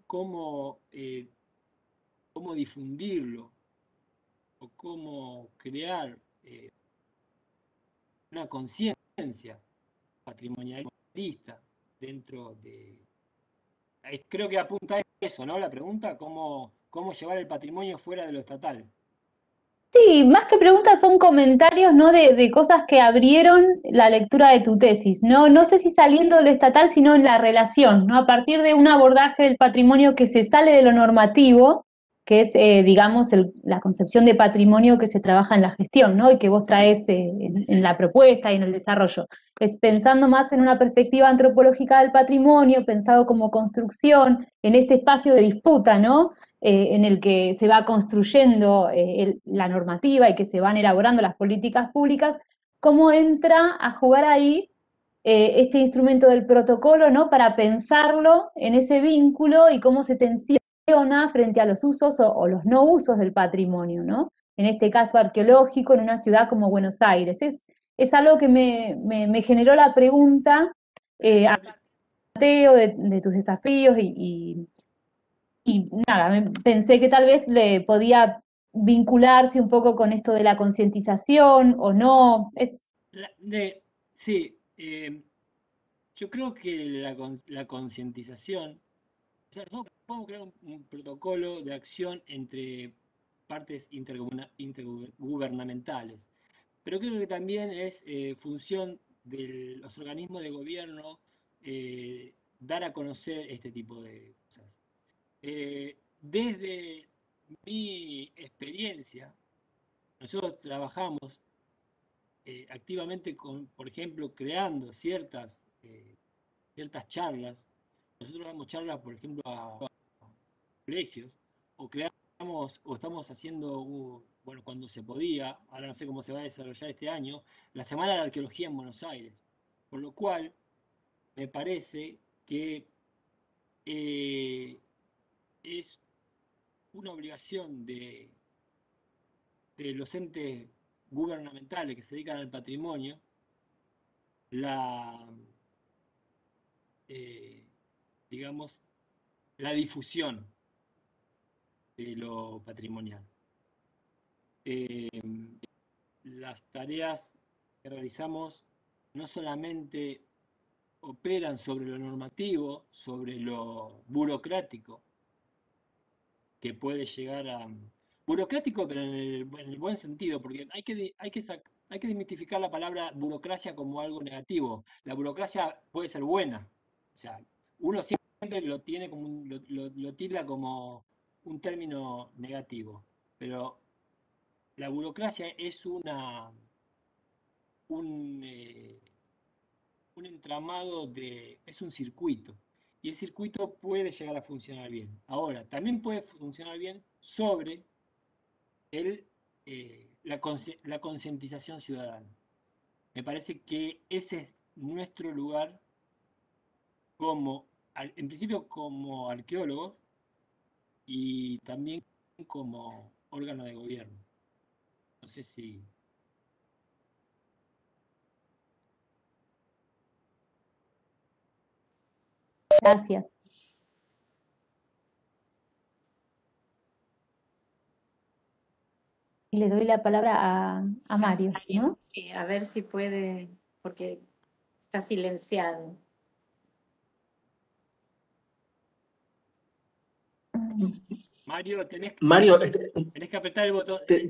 cómo difundirlo o cómo crear una conciencia patrimonialista dentro de... Creo que apunta a eso, ¿no? La pregunta, cómo llevar el patrimonio fuera de lo estatal. Sí, más que preguntas son comentarios, ¿no? De cosas que abrieron la lectura de tu tesis, ¿no? No sé si saliendo de lo estatal, sino en la relación, ¿no? A partir de un abordaje del patrimonio que se sale de lo normativo, que es, digamos, la concepción de patrimonio que se trabaja en la gestión, ¿no? Y que vos traes en la propuesta y en el desarrollo. Es pensando más en una perspectiva antropológica del patrimonio, pensado como construcción, en este espacio de disputa, ¿no? En el que se va construyendo la normativa y que se van elaborando las políticas públicas, cómo entra a jugar ahí este instrumento del protocolo, ¿no? Para pensarlo en ese vínculo y cómo se tensiona frente a los usos o los no usos del patrimonio, ¿no? En este caso arqueológico, en una ciudad como Buenos Aires. Es algo que me generó la pregunta, Mateo, de tus desafíos y nada, pensé que tal vez le podía vincularse un poco con esto de la concientización o no. Sí, yo creo que la concientización, o sea, nosotros podemos crear un protocolo de acción entre partes intergubernamentales, pero creo que también es función de los organismos de gobierno dar a conocer este tipo de cosas. Desde mi experiencia, nosotros trabajamos activamente con, por ejemplo, creando ciertas charlas. Nosotros damos charlas, por ejemplo, a colegios, o creamos, o estamos haciendo, bueno, cuando se podía, ahora no sé cómo se va a desarrollar este año, la Semana de la Arqueología en Buenos Aires. Por lo cual, me parece que es una obligación de los entes gubernamentales que se dedican al patrimonio la, digamos, la difusión de lo patrimonial. Las tareas que realizamos no solamente operan sobre lo normativo, sobre lo burocrático, que puede llegar a... Burocrático, pero en el buen sentido, porque hay que desmitificar la palabra burocracia como algo negativo. La burocracia puede ser buena. O sea, uno siempre lo tiene como lo tilda como un término negativo. Pero la burocracia es un entramado es un circuito. Y el circuito puede llegar a funcionar bien. Ahora, también puede funcionar bien sobre la concientización ciudadana. Me parece que ese es nuestro lugar en principio como arqueólogos y también como órgano de gobierno. No sé si... Gracias. Y le doy la palabra a Mario, ¿no? Sí, a ver si puede, porque está silenciado. Mario, Mario, tenés que apretar el botón. El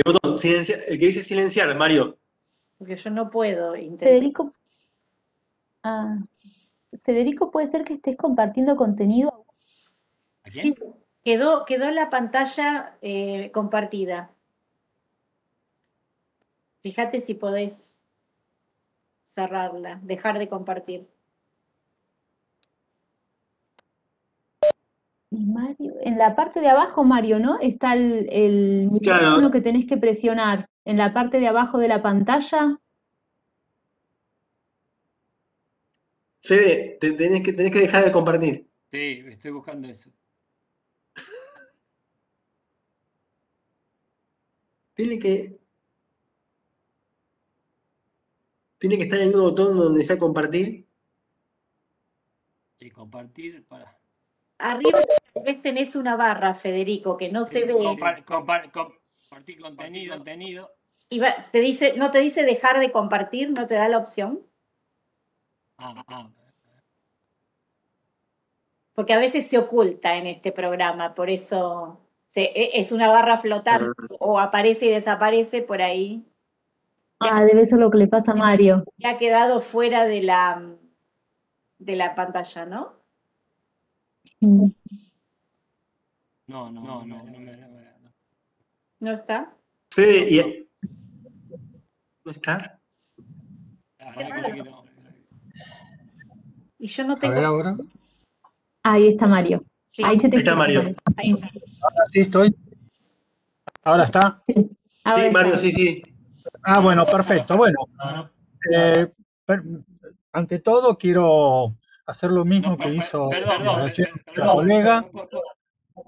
botón, el que dice silenciar, Mario. Porque yo no puedo intentar. Federico, ¿puede ser que estés compartiendo contenido? Sí, quedó la pantalla compartida. Fíjate si podés cerrarla, dejar de compartir. Y Mario, en la parte de abajo, Mario, ¿no? Está el micrófono que tenés que presionar. En la parte de abajo de la pantalla. Fede, tenés que dejar de compartir. Sí, estoy buscando eso. Tiene que estar en un botón donde sea compartir. Y compartir para... Arriba tenés una barra, Federico, que no se ve. Compartir contenido. Y ¿no te dice dejar de compartir? ¿No te da la opción? Porque a veces se oculta en este programa, por eso Es una barra flotante, o aparece y desaparece por ahí. Ah, debe ser lo que le pasa a Mario. Y ha quedado fuera de la pantalla, ¿no? Mm. No. ¿No está? Fede, ¿no está? Parece que no. Y yo no A tengo... ver ahora. Ahí está Mario. Sí, Ahí se te Ahí está escucha, Mario. ahí está. Ahora sí estoy. Ahora está. Ahora Sí, Mario, está. sí, sí. Ah, bueno, perfecto. Bueno, eh, per- ante todo quiero hacer lo mismo que hizo recién nuestro colega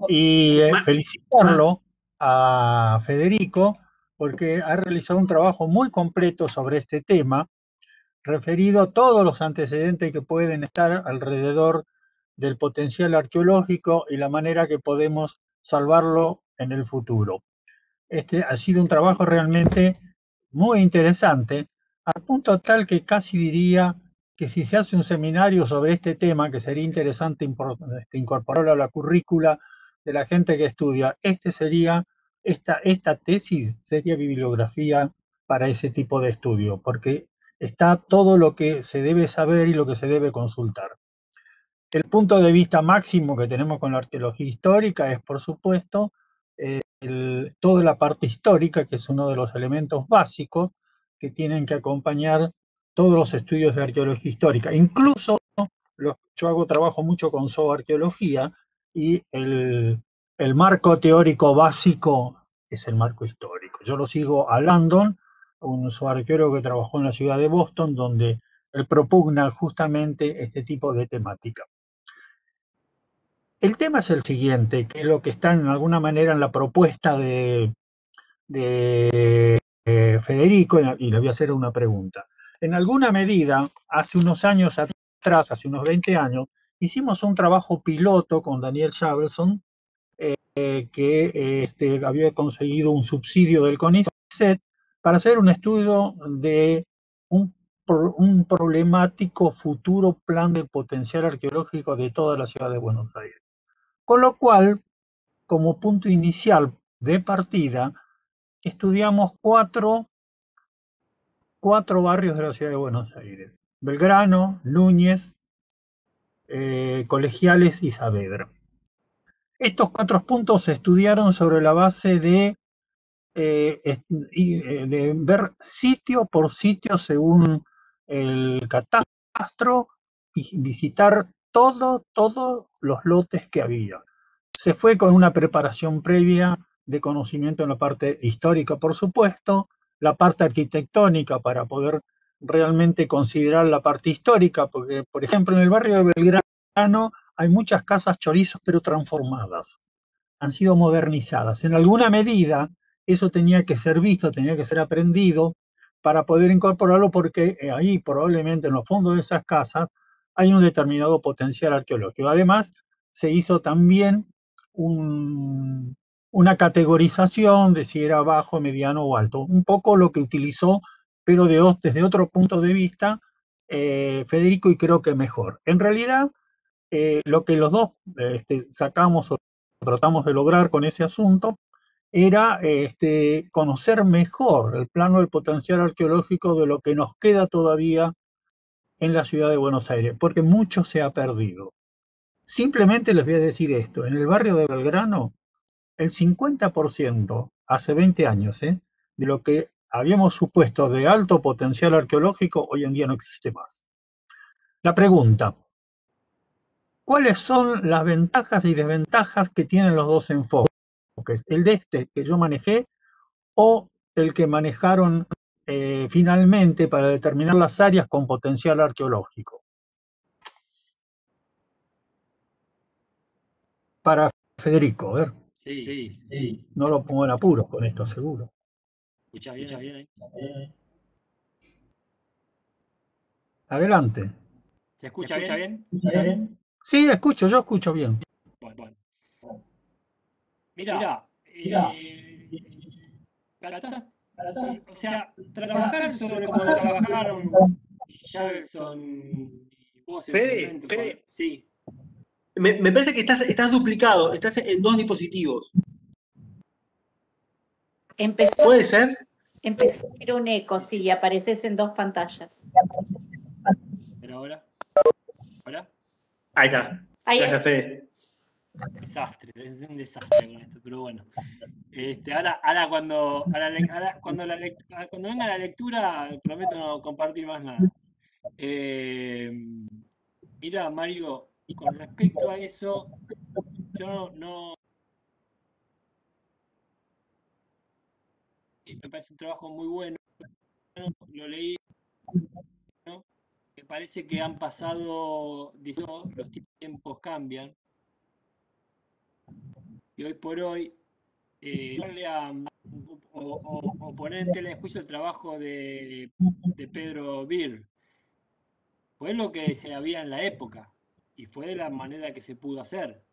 y felicitarlo a Federico porque ha realizado un trabajo muy completo sobre este tema, referido a todos los antecedentes que pueden estar alrededor del potencial arqueológico y la manera que podemos salvarlo en el futuro. Este ha sido un trabajo realmente muy interesante, al punto tal que casi diría que si se hace un seminario sobre este tema, que sería interesante incorporarlo a la currícula de la gente que estudia, esta tesis sería bibliografía para ese tipo de estudio, porque está todo lo que se debe saber y lo que se debe consultar. El punto de vista máximo que tenemos con la arqueología histórica es, por supuesto, toda la parte histórica, que es uno de los elementos básicos que tienen que acompañar todos los estudios de arqueología histórica. Incluso yo trabajo mucho con zooarqueología y el marco teórico básico es el marco histórico. Yo lo sigo a Landon, un zooarqueólogo que trabajó en la ciudad de Boston, donde él propugna justamente este tipo de temática. El tema es el siguiente, que es lo que está en alguna manera en la propuesta de Federico, y le voy a hacer una pregunta. En alguna medida, hace unos años atrás, hace unos 20 años, hicimos un trabajo piloto con Daniel Shavelson, que había conseguido un subsidio del CONICET para hacer un estudio de un problemático futuro plan de potencial arqueológico de toda la ciudad de Buenos Aires. Con lo cual, como punto inicial de partida, estudiamos cuatro barrios de la ciudad de Buenos Aires: Belgrano, Núñez, Colegiales y Saavedra. Estos 4 puntos se estudiaron sobre la base de ver sitio por sitio según el catastro y visitar todos los lotes que había. Se fue con una preparación previa de conocimiento en la parte histórica, por supuesto, la parte arquitectónica para poder realmente considerar la parte histórica, porque, por ejemplo, en el barrio de Belgrano hay muchas casas chorizos, pero transformadas, han sido modernizadas. En alguna medida, eso tenía que ser visto, tenía que ser aprendido para poder incorporarlo, porque ahí probablemente en los fondos de esas casas hay un determinado potencial arqueológico. Además, se hizo también una categorización de si era bajo, mediano o alto, un poco lo que utilizó, pero desde otro punto de vista, Federico, y creo que mejor. En realidad, lo que los dos sacamos o tratamos de lograr con ese asunto era conocer mejor el plano del potencial arqueológico de lo que nos queda todavía en la ciudad de Buenos Aires, porque mucho se ha perdido. Simplemente les voy a decir esto: en el barrio de Belgrano, el 50%, hace 20 años, de lo que habíamos supuesto de alto potencial arqueológico, hoy en día no existe más. La pregunta: ¿cuáles son las ventajas y desventajas que tienen los dos enfoques? El de que yo manejé o el que manejaron finalmente para determinar las áreas con potencial arqueológico. Para Federico, a ver. Sí. No lo pongo en apuros con esto, seguro. ¿Escucha bien ahí? Adelante. ¿Se escucha bien? Sí, yo escucho bien. Bueno. Mira, o sea, trabajar sobre cómo trabajaron Shavelson y vos en su Fede, momento. Sí. me parece que estás duplicado, estás en 2 dispositivos. ¿Puede ser? Empezó a hacer un eco, sí, apareces en 2 pantallas. ¿Pero ahora? ¿Ahora? Ahí está. Gracias, Fede. Desastre, es un desastre con esto, pero bueno. Ahora cuando venga la lectura, prometo no compartir más nada. Mira, Mario, con respecto a eso, yo no me parece un trabajo muy bueno, lo leí, ¿no? Me parece que han pasado, los tiempos cambian, y hoy por hoy, o poner en tela de juicio el trabajo de Pedro Beer, fue lo que se había en la época, y fue de la manera que se pudo hacer.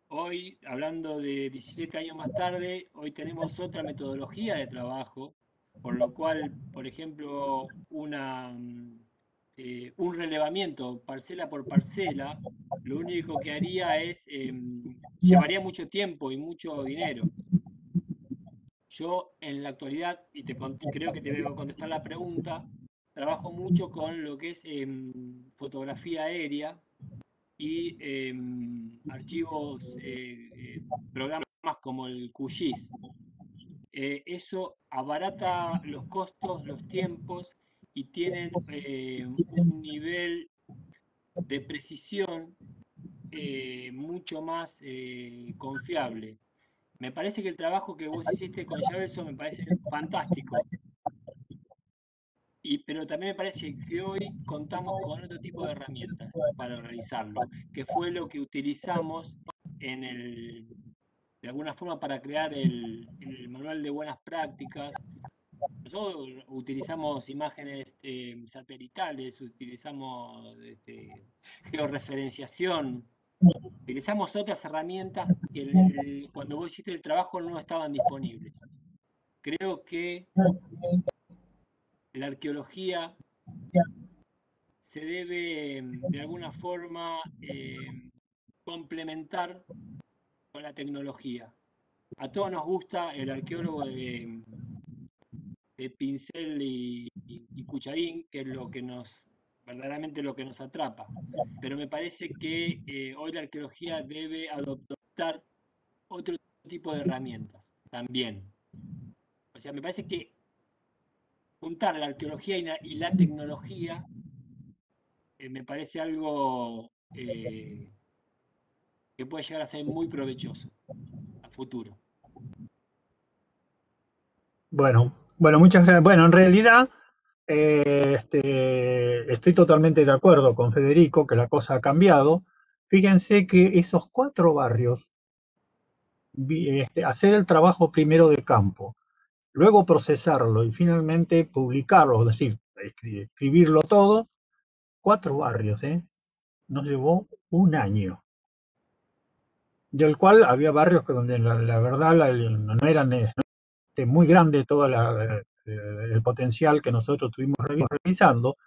Hoy, hablando de 17 años más tarde, hoy tenemos otra metodología de trabajo, por lo cual, por ejemplo, un relevamiento parcela por parcela, lo único que haría es, llevaría mucho tiempo y mucho dinero. Yo en la actualidad, y creo que te voy a contestar la pregunta, trabajo mucho con lo que es fotografía aérea, y archivos, programas como el QGIS. Eso abarata los costos, los tiempos, y tienen un nivel de precisión mucho más confiable. Me parece que el trabajo que vos hiciste con Javelson me parece fantástico. Pero también me parece que hoy contamos con otro tipo de herramientas para realizarlo, que fue lo que utilizamos de alguna forma para crear el manual de buenas prácticas. Nosotros utilizamos imágenes satelitales, utilizamos georreferenciación, utilizamos otras herramientas que cuando vos hiciste el trabajo no estaban disponibles. Creo que la arqueología se debe de alguna forma complementar con la tecnología. A todos nos gusta el arqueólogo de pincel y cucharín, que es verdaderamente lo que nos atrapa. Pero me parece que hoy la arqueología debe adoptar otro tipo de herramientas también. O sea, me parece que juntar la arqueología y la tecnología me parece algo que puede llegar a ser muy provechoso a futuro. Bueno, muchas gracias. Bueno, en realidad estoy totalmente de acuerdo con Federico que la cosa ha cambiado. Fíjense que esos 4 barrios, hacer el trabajo primero de campo, luego procesarlo y finalmente publicarlo, es decir, escribirlo todo, 4 barrios, nos llevó un año. Del cual había barrios que donde la verdad no eran muy grande todo el potencial que nosotros estuvimos revisando.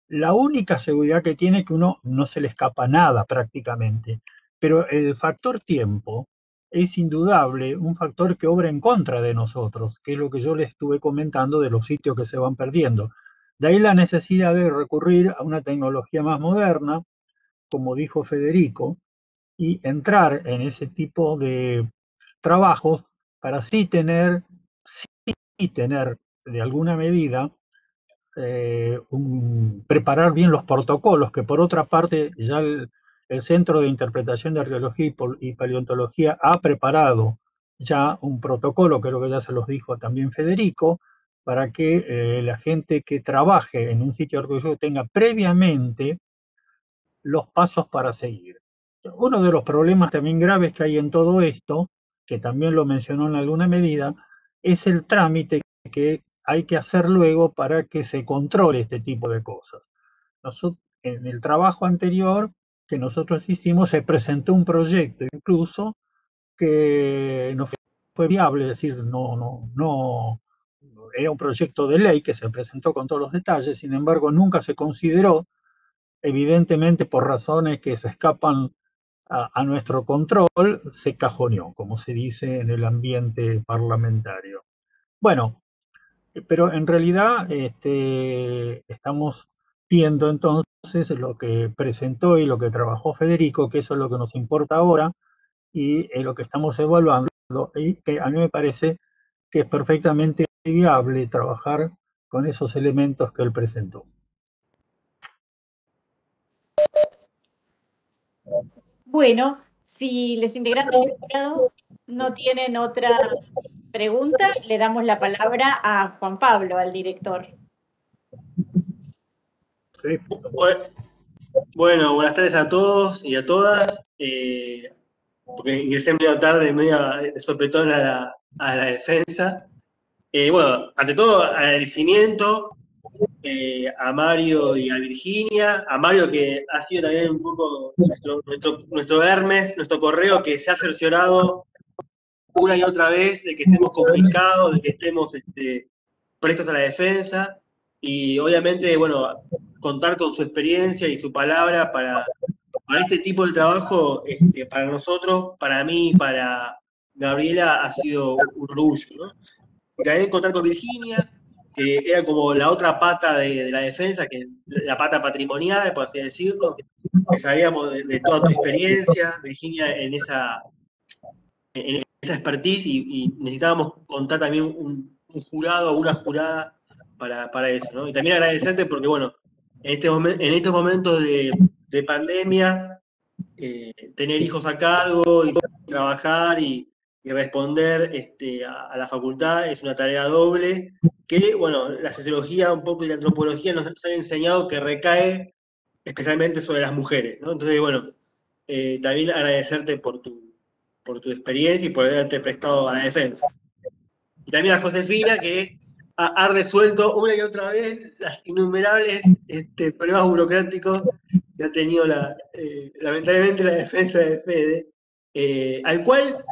La única seguridad que tiene es que uno no se le escapa nada prácticamente, pero el factor tiempo es indudable un factor que obra en contra de nosotros, que es lo que yo les estuve comentando de los sitios que se van perdiendo. De ahí la necesidad de recurrir a una tecnología más moderna, como dijo Federico, y entrar en ese tipo de trabajos para así tener de alguna medida preparar bien los protocolos, que por otra parte ya el Centro de Interpretación de Arqueología y Paleontología ha preparado ya un protocolo, creo que ya se los dijo también Federico, para que la gente que trabaje en un sitio arqueológico tenga previamente los pasos para seguir. Uno de los problemas también graves que hay en todo esto, que también lo mencionó en alguna medida, es el trámite que hay que hacer luego para que se controle este tipo de cosas. En el trabajo anterior que nosotros hicimos se presentó un proyecto incluso que no fue viable, es decir, no era un proyecto de ley que se presentó con todos los detalles, sin embargo nunca se consideró, evidentemente por razones que se escapan a nuestro control, se cajoneó, como se dice en el ambiente parlamentario. Bueno, pero en realidad estamos viendo entonces lo que presentó y lo que trabajó Federico, que eso es lo que nos importa ahora, y lo que estamos evaluando, y que a mí me parece que es perfectamente viable trabajar con esos elementos que él presentó. Bueno, si los integrantes del jurado no tienen otra pregunta, le damos la palabra a Juan Pablo, al director. Sí. Bueno, buenas tardes a todos y a todas. Porque ingresé medio tarde, medio de sopetón a la defensa. Bueno, ante todo, agradecimiento a Mario y a Virginia. A Mario, que ha sido también un poco nuestro Hermes, nuestro correo, que se ha cerciorado una y otra vez de que estemos comunicados, de que estemos prestos a la defensa. Y obviamente, bueno, contar con su experiencia y su palabra para este tipo de trabajo, para nosotros, para mí, para Gabriela, ha sido un orgullo, ¿no? Y también contar con Virginia, que era como la otra pata de la defensa, que la pata patrimonial, por así decirlo, que sabíamos de toda tu experiencia, Virginia, en esa expertise, y necesitábamos contar también un jurado o una jurada para eso, ¿no? Y también agradecerte porque, bueno, en estos momentos de pandemia, tener hijos a cargo y trabajar y responder a la facultad es una tarea doble que, bueno, la sociología un poco y la antropología nos han enseñado que recae especialmente sobre las mujeres, ¿no? Entonces, bueno, también agradecerte por tu experiencia y por haberte prestado a la defensa. Y también a Josefina, que ha resuelto una y otra vez las innumerables problemas burocráticos que ha tenido lamentablemente la defensa de Fede, al cual,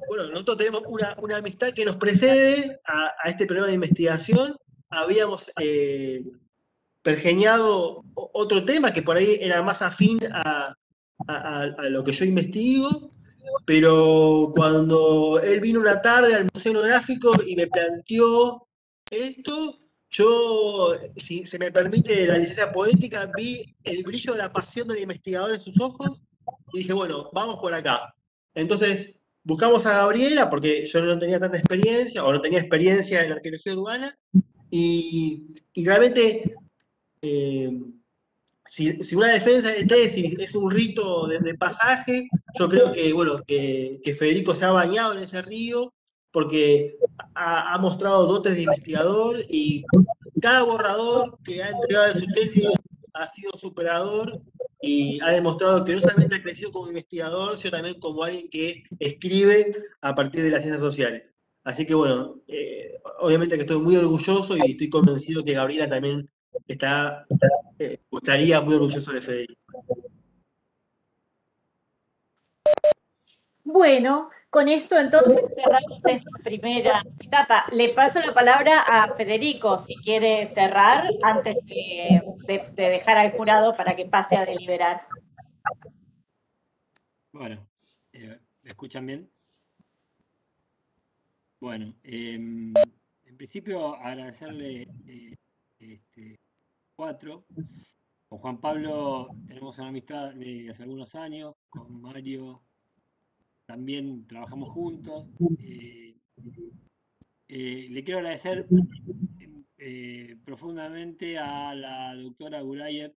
bueno, nosotros tenemos una amistad que nos precede a este programa de investigación. Habíamos pergeñado otro tema que por ahí era más afín a lo que yo investigo, pero cuando él vino una tarde al Museo Etnográfico y me planteó esto, yo, si se me permite la licencia poética, vi el brillo de la pasión del investigador en sus ojos y dije, bueno, vamos por acá. Entonces, buscamos a Gabriela, porque yo no tenía tanta experiencia, o no tenía experiencia en arqueología urbana, y realmente, si una defensa de tesis es un rito de pasaje, yo creo que, bueno, que Federico se ha bañado en ese río porque ha mostrado dotes de investigador, y cada borrador que ha entregado de su tesis ha sido superador y ha demostrado que no solamente ha crecido como investigador, sino también como alguien que escribe a partir de las ciencias sociales. Así que bueno, obviamente que estoy muy orgulloso y estoy convencido que Gabriela también estaría muy orgulloso de Federico. Bueno, con esto entonces cerramos esta primera etapa. Le paso la palabra a Federico, si quiere cerrar antes de dejar al jurado para que pase a deliberar. Bueno, ¿me escuchan bien? Bueno, en principio agradecerle cuatro. Con Juan Pablo tenemos una amistad de hace algunos años, con Mario también trabajamos juntos. Le quiero agradecer profundamente a la doctora Gurayev,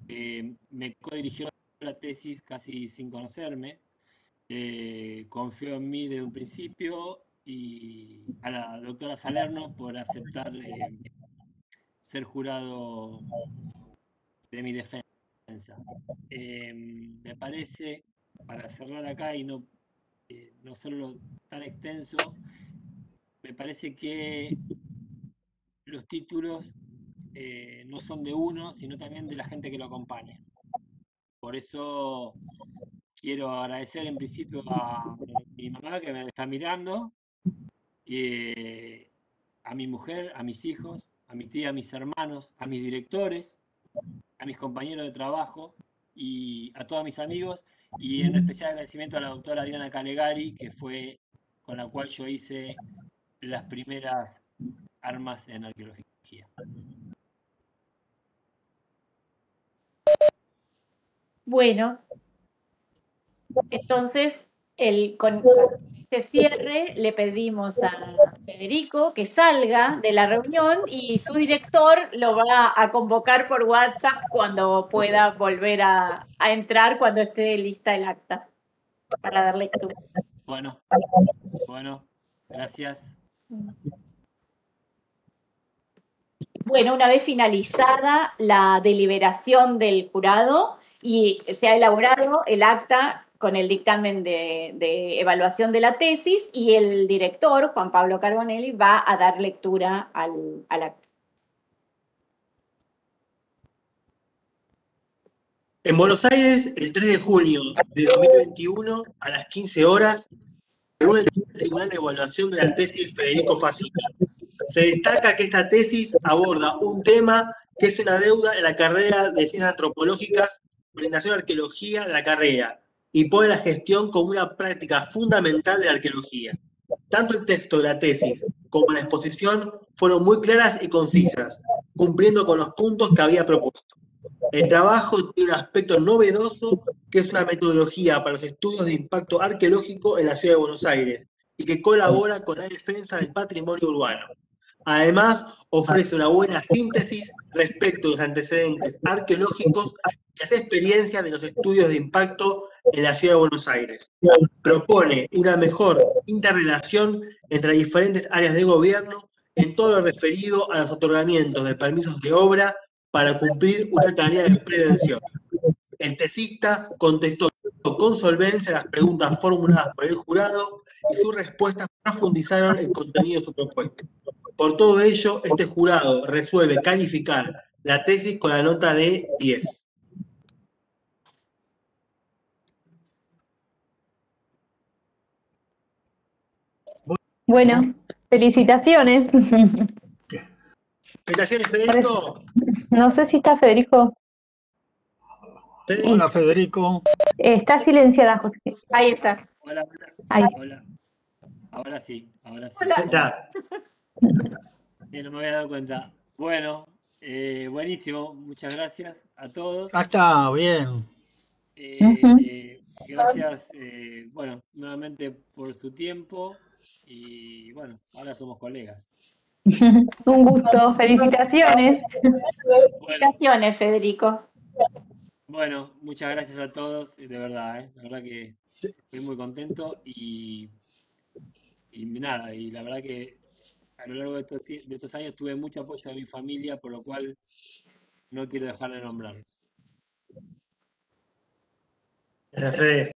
que me codirigió la tesis casi sin conocerme. Confió en mí desde un principio, y a la doctora Salerno por aceptar ser jurado de mi defensa. Me parece, para cerrar acá y no hacerlo tan extenso, me parece que los títulos no son de uno, sino también de la gente que lo acompaña. Por eso quiero agradecer en principio a mi mamá, que me está mirando, a mi mujer, a mis hijos, a mi tía, a mis hermanos, a mis directores, a mis compañeros de trabajo y a todos mis amigos, y en especial agradecimiento a la doctora Diana Calegari, que fue con la cual yo hice las primeras armas en arqueología. Bueno, entonces, con este cierre le pedimos a Federico que salga de la reunión y su director lo va a convocar por WhatsApp cuando pueda volver a entrar, cuando esté lista el acta para dar lectura. Bueno, gracias. Bueno, una vez finalizada la deliberación del jurado y se ha elaborado el acta con el dictamen de evaluación de la tesis, y el director, Juan Pablo Carbonelli, va a dar lectura al acta. En Buenos Aires, el 3 de junio de 2021, a las 15 horas, reúne el Tribunal de Evaluación de la tesis Federico Fassina. Se destaca que esta tesis aborda un tema que es una deuda en la carrera de Ciencias Antropológicas, orientación a arqueología de la carrera, y pone la gestión como una práctica fundamental de la arqueología. Tanto el texto de la tesis como la exposición fueron muy claras y concisas, cumpliendo con los puntos que había propuesto. El trabajo tiene un aspecto novedoso, que es una metodología para los estudios de impacto arqueológico en la ciudad de Buenos Aires y que colabora con la defensa del patrimonio urbano. Además, ofrece una buena síntesis respecto a los antecedentes arqueológicos y las experiencias de los estudios de impacto en la ciudad de Buenos Aires. Propone una mejor interrelación entre diferentes áreas de gobierno en todo lo referido a los otorgamientos de permisos de obra para cumplir una tarea de prevención. El tesista contestó con solvencia las preguntas formuladas por el jurado y sus respuestas profundizaron el contenido de su propuesta. Por todo ello, este jurado resuelve calificar la tesis con la nota de 10. Bueno, felicitaciones. Felicitaciones, Federico. No sé si está Federico. Hola, Federico. Está silenciada, José. Ahí está. Hola. Ahí. Hola. Ahora sí. Hola. Ahí está. No me había dado cuenta. Bueno, buenísimo. Muchas gracias a todos. Ah, está bien. Gracias, bueno, nuevamente por su tiempo y bueno, ahora somos colegas. Un gusto, felicitaciones. Felicitaciones, Federico. Bueno, muchas gracias a todos, de verdad, la verdad que estoy muy contento y nada, y la verdad que a lo largo de estos años tuve mucho apoyo de mi familia, por lo cual no quiero dejar de nombrarlos. Gracias, Fede.